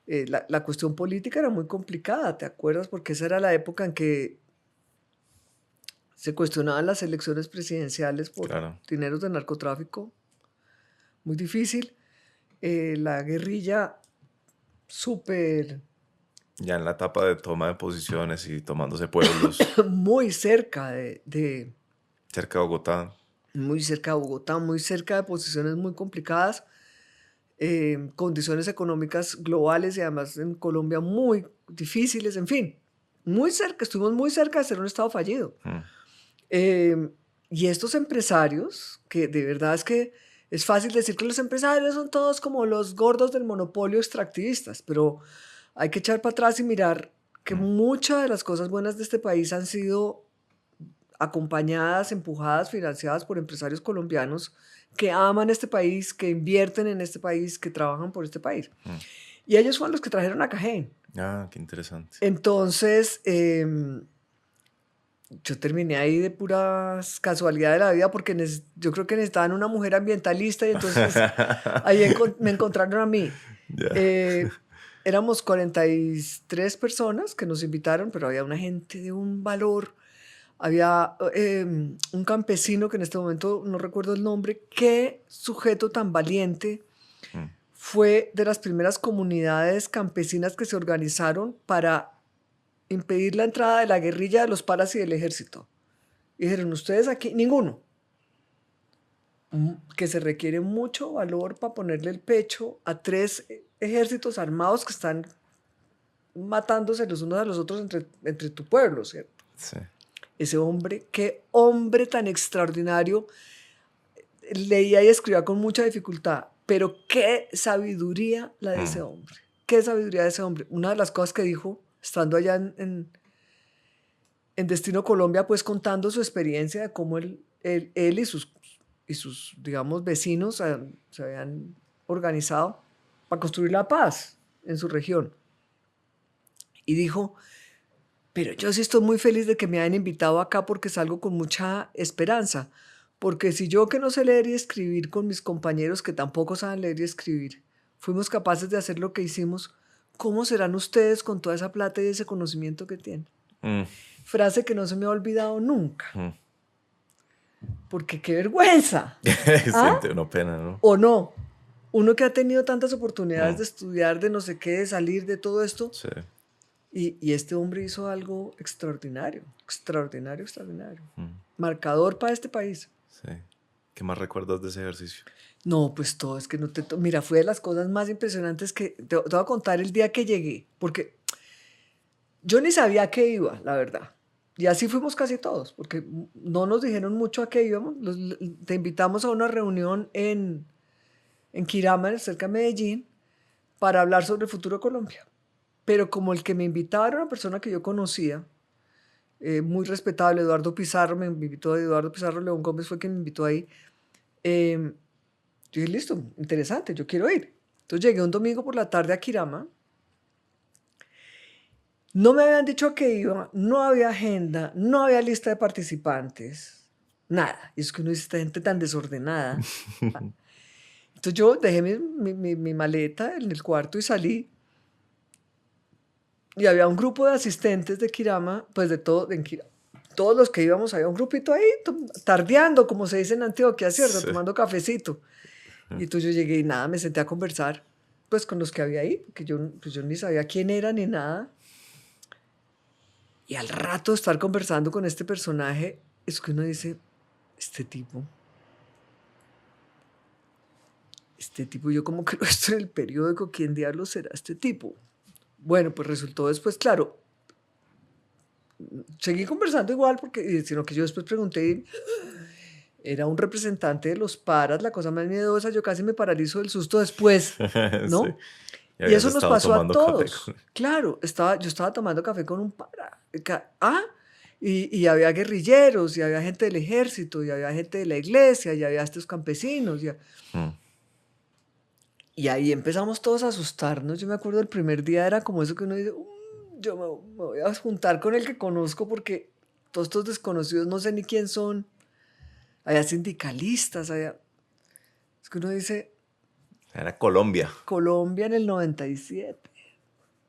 La cuestión política era muy complicada, ¿te acuerdas? Porque esa era la época en que se cuestionaban las elecciones presidenciales por dineros de narcotráfico. Muy difícil. La guerrilla súper... Ya en la etapa de toma de posiciones y tomándose pueblos. Muy cerca cerca de Bogotá. Muy cerca de Bogotá, muy cerca de posiciones muy complicadas. Condiciones económicas globales y además en Colombia muy difíciles, en fin, muy cerca, estuvimos muy cerca de ser un estado fallido. Y estos empresarios, que de verdad es que es fácil decir que los empresarios son todos como los gordos del monopolio extractivistas, pero hay que echar para atrás y mirar que muchas de las cosas buenas de este país han sido acompañadas, empujadas, financiadas por empresarios colombianos que aman este país, que invierten en este país, que trabajan por este país. Y ellos fueron los que trajeron a Cajén. Qué interesante. Entonces, yo terminé ahí de puras casualidades de la vida, porque yo creo que necesitaban una mujer ambientalista, y entonces ahí me encontraron a mí. Éramos 43 personas que nos invitaron, pero había una gente de un valor. Había un campesino que en este momento no recuerdo el nombre. Qué sujeto tan valiente. Fue de las primeras comunidades campesinas que se organizaron para impedir la entrada de la guerrilla, de los paras y del ejército. Y dijeron, ustedes aquí, ninguno. Que se requiere mucho valor para ponerle el pecho a 3 ejércitos armados que están matándose los unos a los otros entre tu pueblo, ¿cierto? Sí. Ese hombre, qué hombre tan extraordinario. Leía y escribía con mucha dificultad, pero qué sabiduría la de ese hombre. Qué sabiduría de ese hombre. Una de las cosas que dijo, estando allá en Destino Colombia, pues contando su experiencia de cómo él y sus, digamos, vecinos se habían organizado para construir la paz en su región. Y dijo, pero yo sí estoy muy feliz de que me hayan invitado acá, porque salgo con mucha esperanza. Porque si yo, que no sé leer y escribir, con mis compañeros que tampoco saben leer y escribir, fuimos capaces de hacer lo que hicimos, ¿cómo serán ustedes con toda esa plata y ese conocimiento que tienen? Frase que no se me ha olvidado nunca. Porque qué vergüenza. Siente una pena, ¿no? ¿O no? Uno que ha tenido tantas oportunidades de estudiar, de no sé qué, de salir de todo esto. Sí. Y este hombre hizo algo extraordinario, extraordinario. Marcador para este país. Sí. ¿Qué más recuerdas de ese ejercicio? No, pues todo, es que no te... Mira, fue de las cosas más impresionantes que... Te voy a contar el día que llegué, porque yo ni sabía a qué iba, la verdad. Y así fuimos casi todos, porque no nos dijeron mucho a qué íbamos. Te invitamos a una reunión en Quirama, cerca de Medellín, para hablar sobre el futuro de Colombia. Pero como el que me invitaba era una persona que yo conocía, muy respetable, Eduardo Pizarro, me invitó, Eduardo Pizarro León Gómez fue quien me invitó ahí. Yo dije, listo, interesante, yo quiero ir. Entonces llegué un domingo por la tarde a Quirama. No me habían dicho a qué iba, no había agenda, no había lista de participantes, nada. Y es que uno dice, esta gente tan desordenada. Entonces yo dejé mi maleta en el cuarto y salí. Y había un grupo de asistentes de Quirama, pues de todo, todos los que íbamos, había un grupito ahí, tardeando, como se dice en Antioquia, ¿cierto? Sí. Tomando cafecito. Y entonces yo llegué y nada, me senté a conversar, pues con los que había ahí, porque yo ni sabía quién era ni nada. Y al rato de estar conversando con este personaje, es que uno dice, este tipo, yo como que lo he visto en el periódico, ¿quién diablos será este tipo? Bueno, pues resultó después, claro, seguí conversando igual, sino que yo después pregunté, era un representante de los paras, la cosa más miedosa, yo casi me paralizo del susto después, ¿no? Sí. Y eso nos pasó a todos. Claro, yo estaba tomando café con un para. Y había guerrilleros, y había gente del ejército, y había gente de la iglesia, y había estos campesinos. Y ahí empezamos todos a asustarnos. Yo me acuerdo el primer día era como eso que uno dice, yo me voy a juntar con el que conozco porque todos estos desconocidos no sé ni quién son. Había sindicalistas, es que uno dice... Era Colombia. Colombia en el 97.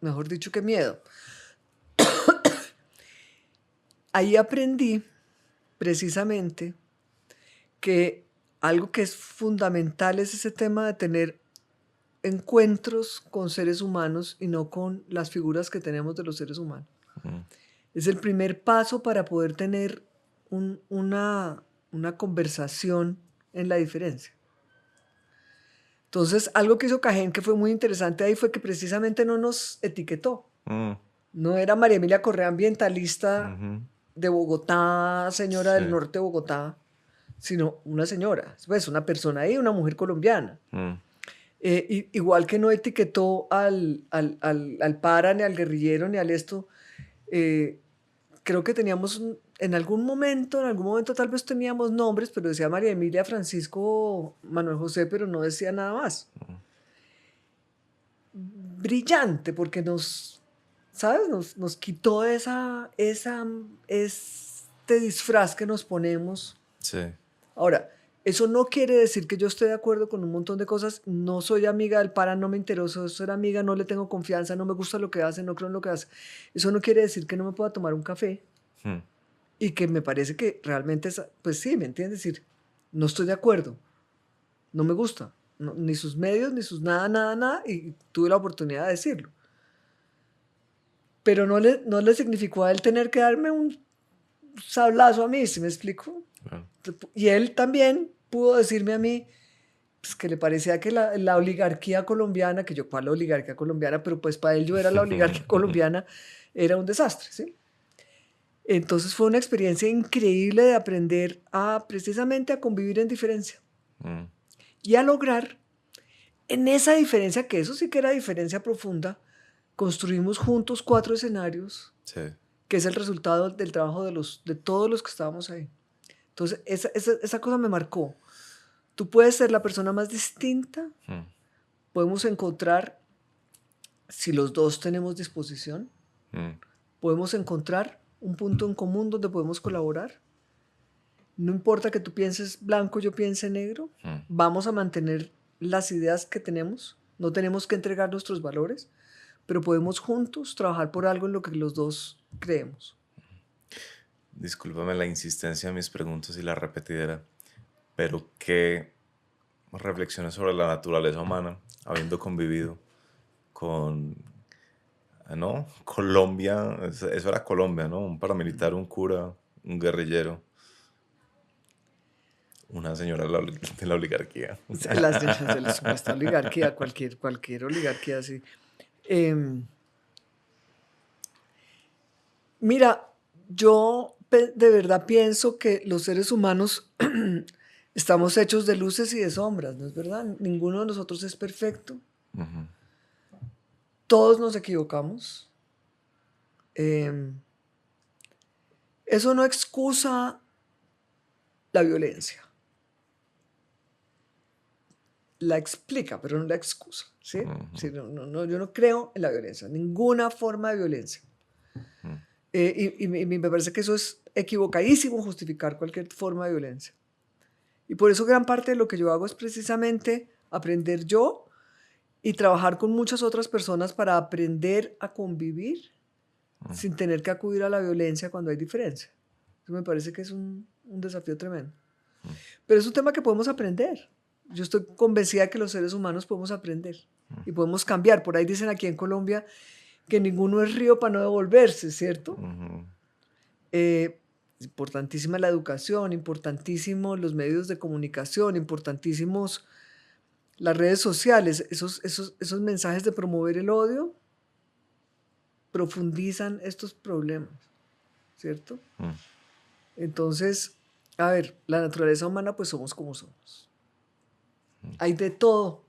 Mejor dicho, qué miedo. Ahí aprendí precisamente que algo que es fundamental es ese tema de tener encuentros con seres humanos y no con las figuras que tenemos de los seres humanos. Es el primer paso para poder tener una conversación en la diferencia. Entonces, algo que hizo Cajén, que fue muy interesante ahí, fue que precisamente no nos etiquetó. No era María Emilia Correa, ambientalista de Bogotá, señora del norte de Bogotá, sino una señora, pues una persona ahí, una mujer colombiana. Igual que no etiquetó al para, ni al guerrillero, ni al esto. Creo que teníamos, en algún momento tal vez teníamos nombres, pero decía María Emilia, Francisco, Manuel José, pero no decía nada más. Brillante, porque nos quitó este disfraz que nos ponemos. Sí. Ahora, eso no quiere decir que yo esté de acuerdo con un montón de cosas. No soy amiga del para, no me intereso ser amiga, no le tengo confianza, no me gusta lo que hace, no creo en lo que hace. Eso no quiere decir que no me pueda tomar un café y que me parece que realmente, pues sí, ¿me entiendes? Es decir, no estoy de acuerdo, no me gusta, ni sus medios, ni sus nada, y tuve la oportunidad de decirlo. Pero no le significó a él tener que darme un sablazo a mí, ¿sí me explico? Claro. Y él también pudo decirme a mí pues, que le parecía que la oligarquía colombiana, que yo, ¿cuál la oligarquía colombiana? Pero pues para él yo era la oligarquía colombiana, era un desastre, ¿sí? Entonces fue una experiencia increíble de aprender precisamente a convivir en diferencia y a lograr en esa diferencia, que eso sí que era diferencia profunda, construimos juntos 4 escenarios, sí, que es el resultado del trabajo de todos los que estábamos ahí. Entonces, esa cosa me marcó. Tú puedes ser la persona más distinta, podemos encontrar, si los dos tenemos disposición, podemos encontrar un punto en común donde podemos colaborar. No importa que tú pienses blanco, yo piense negro, vamos a mantener las ideas que tenemos, no tenemos que entregar nuestros valores, pero podemos juntos trabajar por algo en lo que los dos creemos. Discúlpame la insistencia en mis preguntas y la repetidera, pero ¿qué reflexiones sobre la naturaleza humana, habiendo convivido con Colombia? Eso era Colombia, ¿no? Un paramilitar, un cura, un guerrillero, una señora de la oligarquía. Las de la supuesta oligarquía, cualquier oligarquía, sí. Mira, Yo de verdad pienso que los seres humanos estamos hechos de luces y de sombras, ¿no es verdad? Ninguno de nosotros es perfecto. Todos nos equivocamos. Eso no excusa la violencia. La explica, pero no la excusa, ¿sí? Sí, yo no creo en la violencia, ninguna forma de violencia. Y me parece que eso es equivocadísimo, justificar cualquier forma de violencia. Y por eso gran parte de lo que yo hago es precisamente aprender yo y trabajar con muchas otras personas para aprender a convivir sin tener que acudir a la violencia cuando hay diferencia. Eso me parece que es un desafío tremendo. Pero es un tema que podemos aprender. Yo estoy convencida de que los seres humanos podemos aprender y podemos cambiar. Por ahí dicen aquí en Colombia que ninguno es río para no devolverse, ¿cierto? Importantísima la educación, importantísimos los medios de comunicación, importantísimos las redes sociales. Esos mensajes de promover el odio profundizan estos problemas, ¿cierto? Entonces, a ver, la naturaleza humana pues somos como somos. Hay de todo,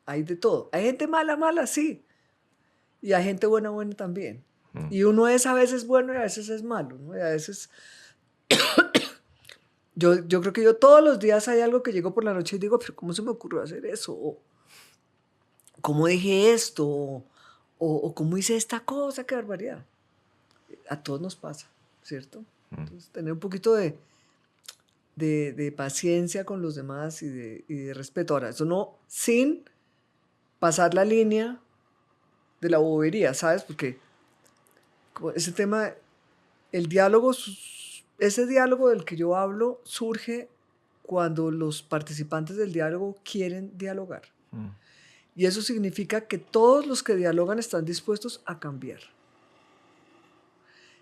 hay de todo. Hay gente mala, mala, sí. Y hay gente buena, buena también. Y uno es a veces bueno y a veces es malo, ¿no? Y a veces... yo creo que yo todos los días hay algo que llego por la noche y digo, pero ¿cómo se me ocurrió hacer eso? O ¿cómo dije esto? O ¿cómo hice esta cosa? ¡Qué barbaridad! A todos nos pasa, ¿cierto? Entonces, tener un poquito de paciencia con los demás y de respeto. Ahora, eso no sin pasar la línea de la bobería, ¿sabes? Porque ese tema, el diálogo, ese diálogo del que yo hablo surge cuando los participantes del diálogo quieren dialogar. Y eso significa que todos los que dialogan están dispuestos a cambiar.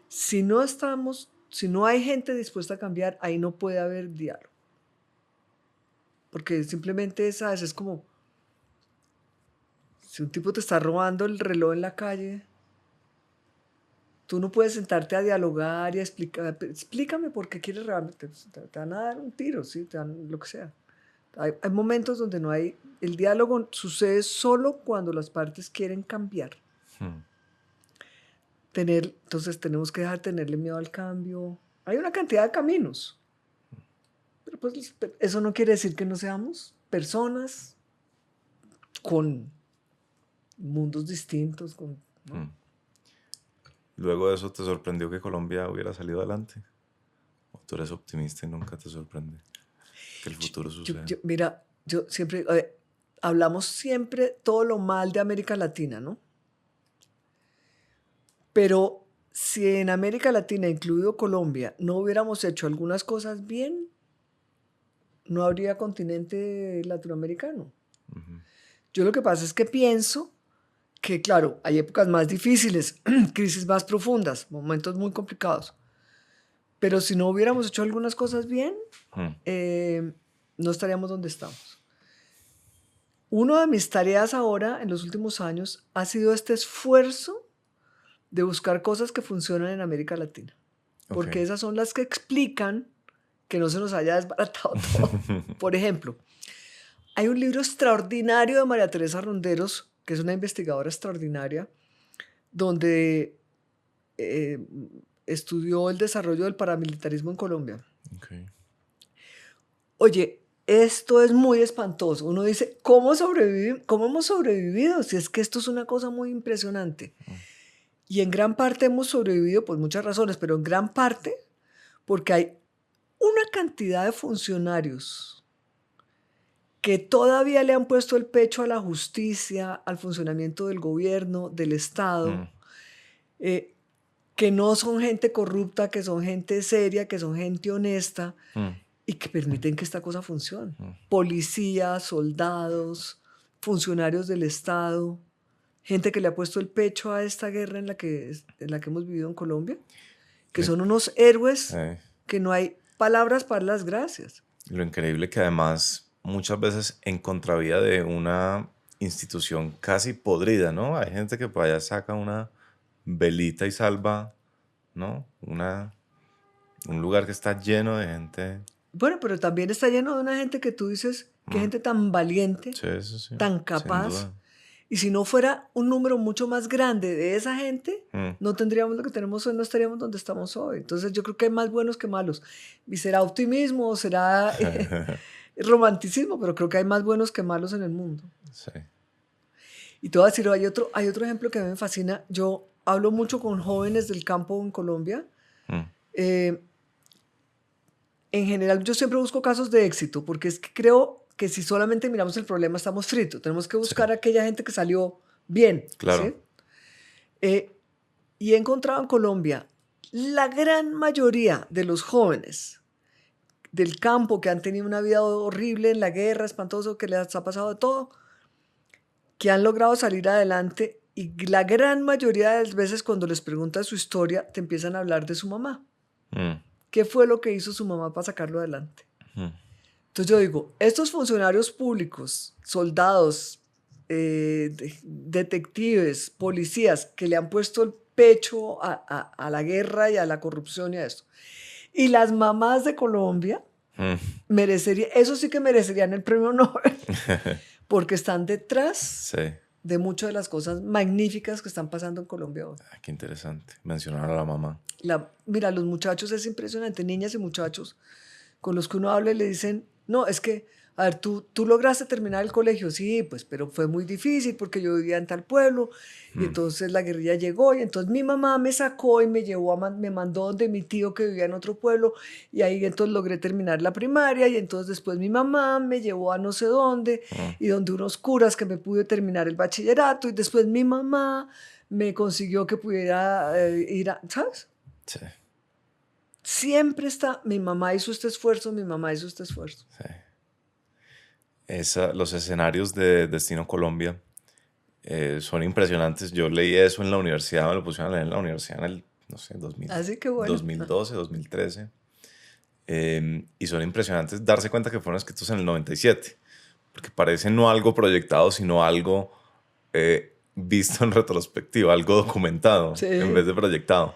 Si no hay gente dispuesta a cambiar, ahí no puede haber diálogo. Porque simplemente, ¿sabes? Es como si un tipo te está robando el reloj en la calle, tú no puedes sentarte a dialogar y a explícame por qué quieres robarme. Te van a dar un tiro, ¿sí? Te dan lo que sea. Hay momentos donde no hay... El diálogo sucede solo cuando las partes quieren cambiar. Entonces tenemos que dejar de tenerle miedo al cambio. Hay una cantidad de caminos. Pero pues eso no quiere decir que no seamos personas con mundos distintos. ¿No? Luego de eso, ¿te sorprendió que Colombia hubiera salido adelante? ¿O tú eres optimista y nunca te sorprende que el futuro suceda? Mira, yo siempre... hablamos siempre todo lo mal de América Latina, ¿no? Pero si en América Latina, incluido Colombia, no hubiéramos hecho algunas cosas bien, no habría continente latinoamericano. Yo lo que pasa es que pienso que, claro, hay épocas más difíciles, crisis más profundas, momentos muy complicados. Pero si no hubiéramos hecho algunas cosas bien, no estaríamos donde estamos. Una de mis tareas ahora, en los últimos años, ha sido este esfuerzo de buscar cosas que funcionan en América Latina. Porque esas son las que explican que no se nos haya desbaratado todo. Por ejemplo, hay un libro extraordinario de María Teresa Ronderos, que es una investigadora extraordinaria, donde estudió el desarrollo del paramilitarismo en Colombia. Oye, esto es muy espantoso. Uno dice, ¿cómo hemos sobrevivido? Si es que esto es una cosa muy impresionante. Y en gran parte hemos sobrevivido por muchas razones, pero en gran parte porque hay una cantidad de funcionarios que todavía le han puesto el pecho a la justicia, al funcionamiento del gobierno, del Estado, que no son gente corrupta, que son gente seria, que son gente honesta, y que permiten que esta cosa funcione. Policías, soldados, funcionarios del Estado, gente que le ha puesto el pecho a esta guerra en la que hemos vivido en Colombia, que son unos héroes que no hay palabras para las gracias. Lo increíble que además muchas veces en contravía de una institución casi podrida, ¿no? Hay gente que por allá saca una velita y salva ¿no? Un lugar que está lleno de gente. Bueno, pero también está lleno de una gente que tú dices, qué gente tan valiente, Sí, eso sí, tan sin capaz. duda. Y si no fuera un número mucho más grande de esa gente, no tendríamos lo que tenemos hoy, no estaríamos donde estamos hoy. Entonces yo creo que hay más buenos que malos. Y será optimismo, será romanticismo, pero creo que hay más buenos que malos en el mundo. Sí. Y te voy a decir, hay otro ejemplo que a mí me fascina. Yo hablo mucho con jóvenes del campo en Colombia. En general, yo siempre busco casos de éxito, porque es que creo que si solamente miramos el problema estamos fritos. Tenemos que buscar a aquella gente que salió bien. Claro. ¿Sí? Y he encontrado en Colombia la gran mayoría de los jóvenes del campo que han tenido una vida horrible en la guerra, espantoso, que les ha pasado de todo, que han logrado salir adelante, y la gran mayoría de las veces cuando les preguntas su historia te empiezan a hablar de su mamá. ¿Qué fue lo que hizo su mamá para sacarlo adelante? Entonces yo digo, estos funcionarios públicos, soldados, detectives, policías que le han puesto el pecho a la guerra y a la corrupción y a esto, y las mamás de Colombia, eso sí que merecerían el premio Nobel, porque están detrás de muchas de las cosas magníficas que están pasando en Colombia hoy. Qué interesante mencionar a la mamá. Mira, los muchachos es impresionante, niñas y muchachos con los que uno habla y le dicen, no, es que, a ver, tú lograste terminar el colegio, sí, pues, pero fue muy difícil porque yo vivía en tal pueblo y entonces la guerrilla llegó y entonces mi mamá me sacó y me llevó, me mandó donde mi tío que vivía en otro pueblo y ahí entonces logré terminar la primaria y entonces después mi mamá me llevó a no sé dónde y donde unos curas que me pude terminar el bachillerato y después mi mamá me consiguió que pudiera ir a, ¿sabes? Sí. Siempre está, mi mamá hizo este esfuerzo, mi mamá hizo este esfuerzo. Sí. Los escenarios de Destino Colombia son impresionantes. Yo leí eso en la universidad, me lo pusieron a leer en la universidad en el, no sé, 2012, 2013. Y son impresionantes darse cuenta que fueron escritos en el 97, porque parece no algo proyectado, sino algo visto en retrospectiva, algo documentado en vez de proyectado.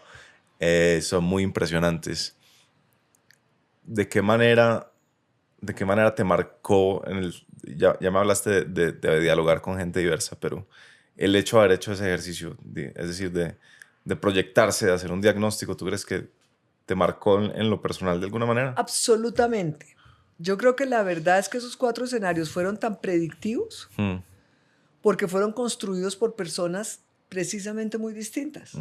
Son muy impresionantes. ¿De qué manera te marcó? Ya me hablaste de dialogar con gente diversa, pero el hecho de haber hecho ese ejercicio, es decir, de proyectarse, de hacer un diagnóstico, ¿tú crees que te marcó en lo personal de alguna manera? Absolutamente. Yo creo que la verdad es que esos 4 escenarios fueron tan predictivos porque fueron construidos por personas precisamente muy distintas,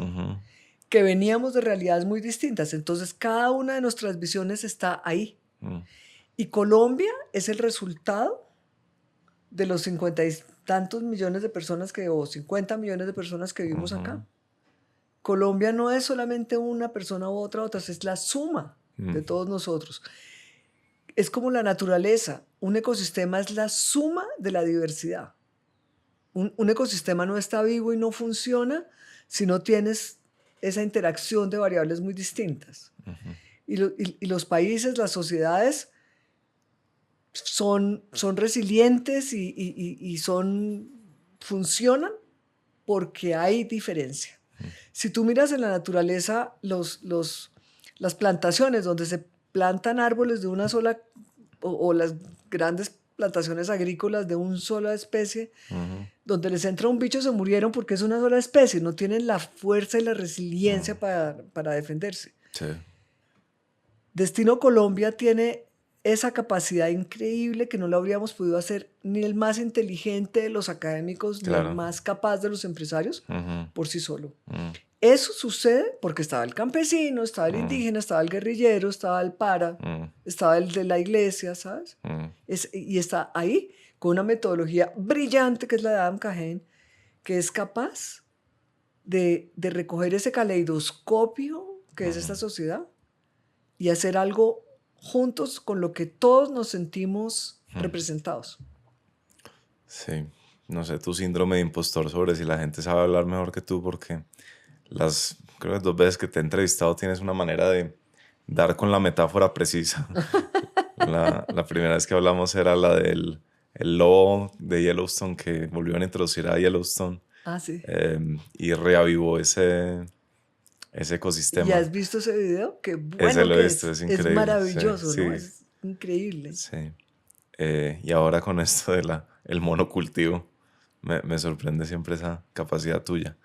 que veníamos de realidades muy distintas. Entonces, cada una de nuestras visiones está ahí. Y Colombia es el resultado de los 50 y tantos millones de personas o 50 millones de personas que vivimos acá. Colombia no es solamente una persona u otra, es la suma de todos nosotros. Es como la naturaleza. Un ecosistema es la suma de la diversidad. Un ecosistema no está vivo y no funciona si no tienes esa interacción de variables muy distintas. Y los países, las sociedades son resilientes y funcionan porque hay diferencia. Si tú miras en la naturaleza las plantaciones donde se plantan árboles de una sola o las grandes plantaciones agrícolas de una sola especie, donde les entra un bicho, se murieron porque es una sola especie, no tienen la fuerza y la resiliencia para defenderse. Sí. Destino Colombia tiene esa capacidad increíble que no lo habríamos podido hacer ni el más inteligente de los académicos, ni el más capaz de los empresarios por sí solo. Eso sucede porque estaba el campesino, estaba el indígena, estaba el guerrillero, estaba el para, estaba el de la iglesia, ¿sabes? Y está ahí con una metodología brillante que es la de Adam Cajén, que es capaz de recoger ese caleidoscopio que es esta sociedad y hacer algo juntos con lo que todos nos sentimos representados. Sí, no sé, tu síndrome de impostor sobre si la gente sabe hablar mejor que tú, porque creo que 2 veces que te he entrevistado tienes una manera de dar con la metáfora precisa. La primera vez que hablamos era la del el lobo de Yellowstone, que volvieron a introducir a Yellowstone. Sí. Y reavivó ese ese ecosistema. ¿Ya has visto ese video? Qué bueno Ese lo he que visto, es increíble. Es maravilloso, sí, ¿no? sí. Es increíble. Sí. Y ahora con esto el monocultivo, me sorprende siempre esa capacidad tuya.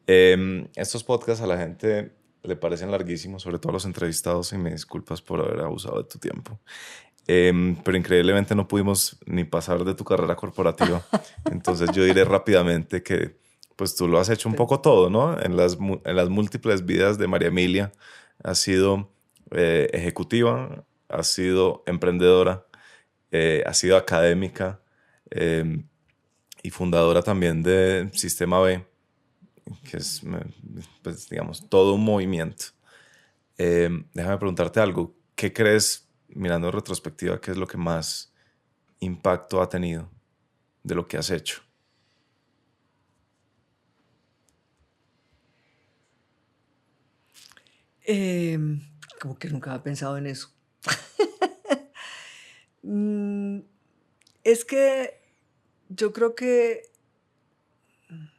Estos podcasts a la gente le parecen larguísimos, sobre todo a los entrevistados, y me disculpas por haber abusado de tu tiempo. Pero increíblemente no pudimos ni pasar de tu carrera corporativa. Entonces yo diré rápidamente que pues tú lo has hecho un poco todo, ¿no? En las múltiples vidas de María Emilia has sido ejecutiva, has sido emprendedora, has sido académica y fundadora también de Sistema B, que es, pues, digamos, todo un movimiento. Déjame preguntarte algo. ¿Qué crees, mirando en retrospectiva, qué es lo que más impacto ha tenido de lo que has hecho? Como que nunca había pensado en eso. Es que yo creo que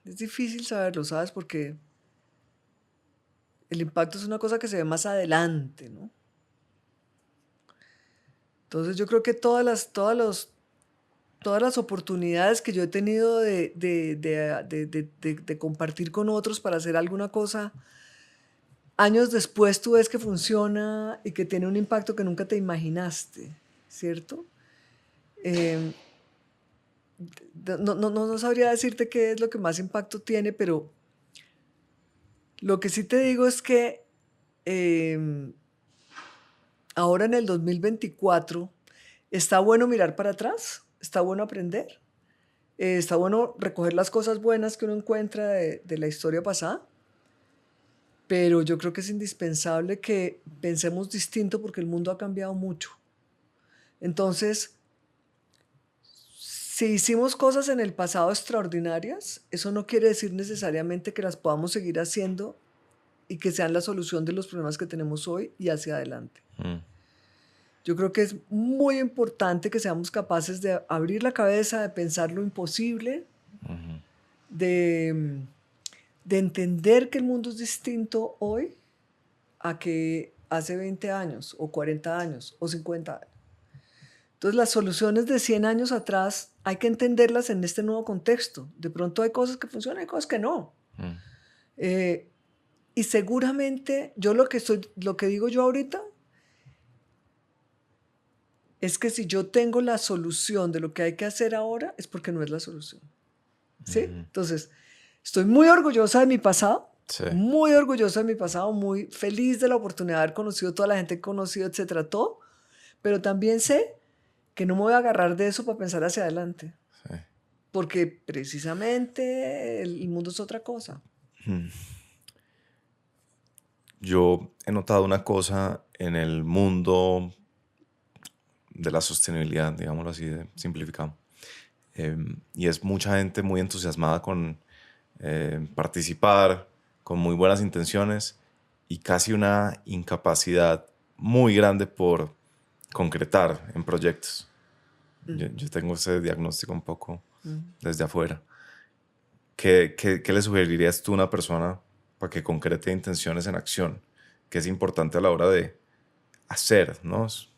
es difícil saberlo, ¿sabes? Porque el impacto es una cosa que se ve más adelante, ¿no? Entonces yo creo que todas las oportunidades que yo he tenido de compartir con otros para hacer alguna cosa, años después tú ves que funciona y que tiene un impacto que nunca te imaginaste, ¿cierto? No sabría decirte qué es lo que más impacto tiene, pero lo que sí te digo es que ahora en el 2024 está bueno mirar para atrás, está bueno aprender, está bueno recoger las cosas buenas que uno encuentra de la historia pasada, pero yo creo que es indispensable que pensemos distinto porque el mundo ha cambiado mucho. Entonces, si hicimos cosas en el pasado extraordinarias, eso no quiere decir necesariamente que las podamos seguir haciendo y que sean la solución de los problemas que tenemos hoy y hacia adelante. Yo creo que es muy importante que seamos capaces de abrir la cabeza, de pensar lo imposible, de entender que el mundo es distinto hoy a que hace 20 años, o 40 años, o 50 años. Entonces, las soluciones de 100 años atrás hay que entenderlas en este nuevo contexto. De pronto hay cosas que funcionan, hay cosas que no. Y seguramente, lo que digo yo ahorita es que si yo tengo la solución de lo que hay que hacer ahora, es porque no es la solución. ¿Sí? Entonces, estoy muy orgullosa de mi pasado. Sí. Muy orgullosa de mi pasado, muy feliz de la oportunidad de haber conocido toda la gente que he conocido, etcétera, todo. Pero también sé que no me voy a agarrar de eso para pensar hacia adelante. Sí. Porque precisamente el mundo es otra cosa. Yo he notado una cosa en el mundo de la sostenibilidad, digámoslo así, simplificado. Y es mucha gente muy entusiasmada con participar, con muy buenas intenciones y casi una incapacidad muy grande por concretar en proyectos. Yo tengo ese diagnóstico un poco desde afuera. ¿Qué le sugerirías tú a una persona para que concrete intenciones en acción? Que es importante a la hora de hacer, ¿no? Es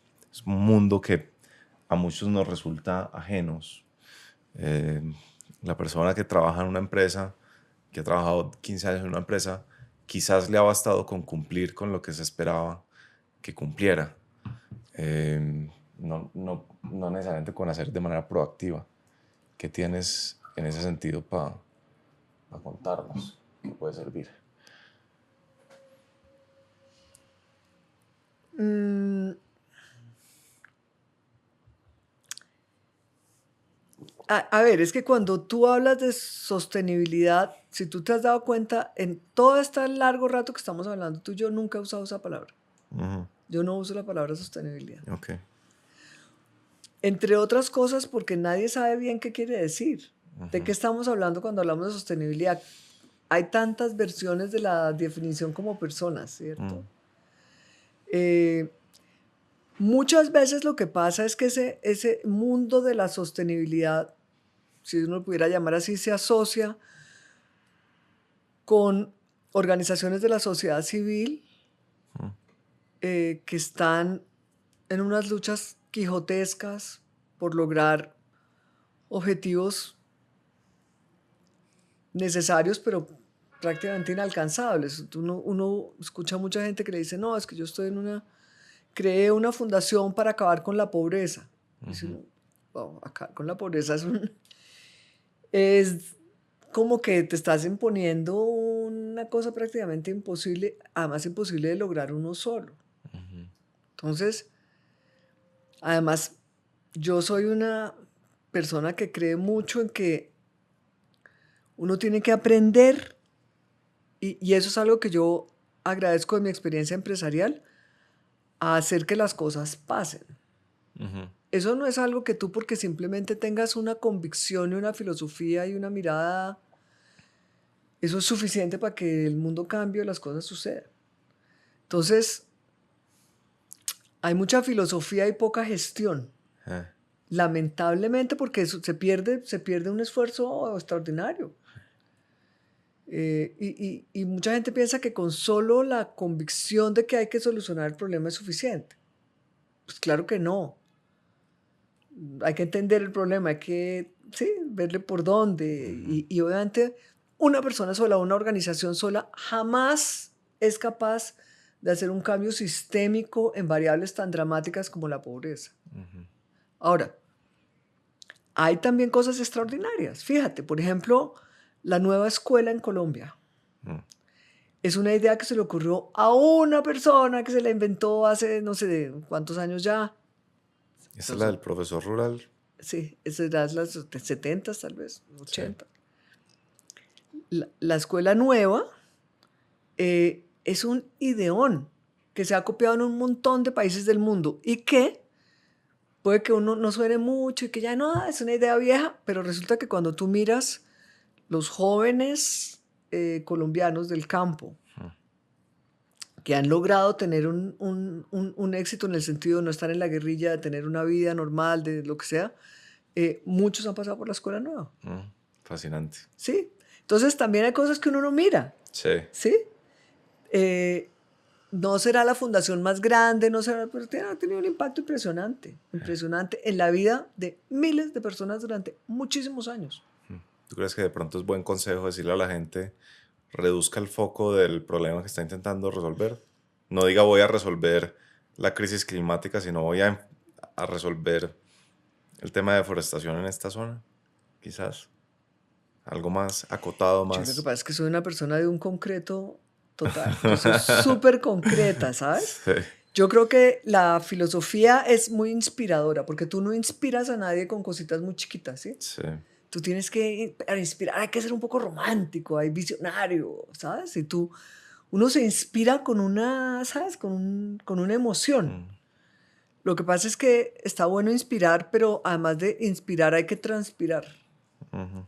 un mundo que a muchos nos resulta ajenos. La persona que trabaja en una empresa, que ha trabajado 15 años en una empresa, quizás le ha bastado con cumplir con lo que se esperaba que cumpliera. No necesariamente con hacer de manera proactiva. ¿Qué tienes en ese sentido para contarnos? ¿Qué puede servir? A ver, es que cuando tú hablas de sostenibilidad, si tú te has dado cuenta, en todo este largo rato que estamos hablando, yo nunca he usado esa palabra. Yo no uso la palabra sostenibilidad. Okay. Entre otras cosas porque nadie sabe bien qué quiere decir. ¿De qué estamos hablando cuando hablamos de sostenibilidad? Hay tantas versiones de la definición como personas, ¿cierto? Muchas veces lo que pasa es que ese mundo de la sostenibilidad, si uno lo pudiera llamar así, se asocia con organizaciones de la sociedad civil que están en unas luchas quijotescas por lograr objetivos necesarios, pero prácticamente inalcanzables. Uno escucha a mucha gente que le dice, no, es que yo creé una fundación para acabar con la pobreza. Dice uno, wow, acabar con la pobreza es como que te estás imponiendo una cosa prácticamente imposible, además imposible de lograr uno solo. Entonces, además, yo soy una persona que cree mucho en que uno tiene que aprender, y eso es algo que yo agradezco de mi experiencia empresarial, a hacer que las cosas pasen. Eso no es algo que tú, porque simplemente tengas una convicción y una filosofía y una mirada, eso es suficiente para que el mundo cambie o las cosas sucedan. Entonces, hay mucha filosofía y poca gestión. Lamentablemente, porque eso se pierde un esfuerzo extraordinario. Y mucha gente piensa que con solo la convicción de que hay que solucionar el problema es suficiente. Pues claro que no. Hay que entender el problema, hay que verle por dónde. Y obviamente una persona sola, una organización sola, jamás es capaz de hacer un cambio sistémico en variables tan dramáticas como la pobreza. Ahora, hay también cosas extraordinarias. Fíjate, por ejemplo, la nueva escuela en Colombia. Es una idea que se le ocurrió a una persona que se la inventó hace no sé de cuántos años ya. ¿Esa es la del profesor rural? Sí, esa era las 70 tal vez, 80. Sí. La escuela nueva es un ideón que se ha copiado en un montón de países del mundo y que puede que uno no suene mucho y que ya no, es una idea vieja, pero resulta que cuando tú miras los jóvenes colombianos del campo que han logrado tener un éxito en el sentido de no estar en la guerrilla, de tener una vida normal, de lo que sea, muchos han pasado por la escuela nueva. Fascinante. Sí. Entonces también hay cosas que uno no mira. Sí. ¿Sí? No será la fundación más grande, no será, pero ha tenido un impacto impresionante en la vida de miles de personas durante muchísimos años. ¿Tú crees que de pronto es buen consejo decirle a la gente, reduzca el foco del problema que está intentando resolver? No diga voy a resolver la crisis climática, sino voy a resolver el tema de deforestación en esta zona, quizás. Algo más acotado, más... Yo lo que pasa es que soy una persona de un concreto total. Yo soy súper concreta, ¿sabes? Sí. Yo creo que la filosofía es muy inspiradora, porque tú no inspiras a nadie con cositas muy chiquitas, ¿sí? Sí. Tú tienes que, para inspirar, hay que ser un poco romántico, hay visionario, ¿sabes? Y uno se inspira con una, ¿sabes? Con una emoción. Lo que pasa es que está bueno inspirar, pero además de inspirar hay que transpirar.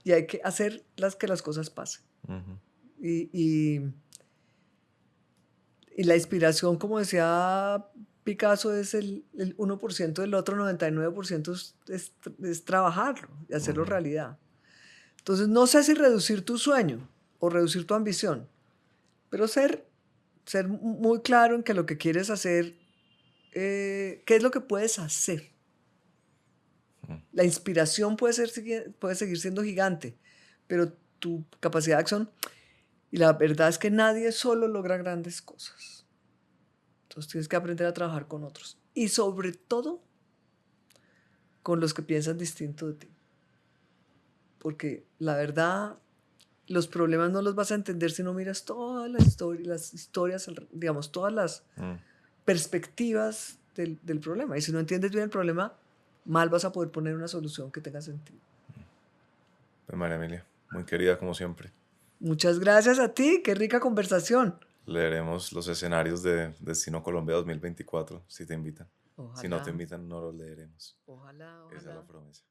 Y hay que hacer que las cosas pasen. Y la inspiración, como decía Picasso, es el 1%, del otro 99% es trabajarlo y hacerlo realidad. Entonces, no sé si reducir tu sueño o reducir tu ambición, pero ser muy claro en que lo que quieres hacer, qué es lo que puedes hacer. La inspiración puede seguir siendo gigante, pero tu capacidad de acción, y la verdad es que nadie solo logra grandes cosas. Entonces tienes que aprender a trabajar con otros y sobre todo con los que piensan distinto de ti. Porque la verdad, los problemas no los vas a entender si no miras todas las historias, digamos, todas las perspectivas del problema. Y si no entiendes bien el problema, mal vas a poder poner una solución que tenga sentido. Pues María Emilia, muy querida como siempre. Muchas gracias a ti, qué rica conversación. Leeremos los escenarios de Destino Colombia 2024, si te invitan. Ojalá. Si no te invitan, no los leeremos. Ojalá. Esa es la promesa.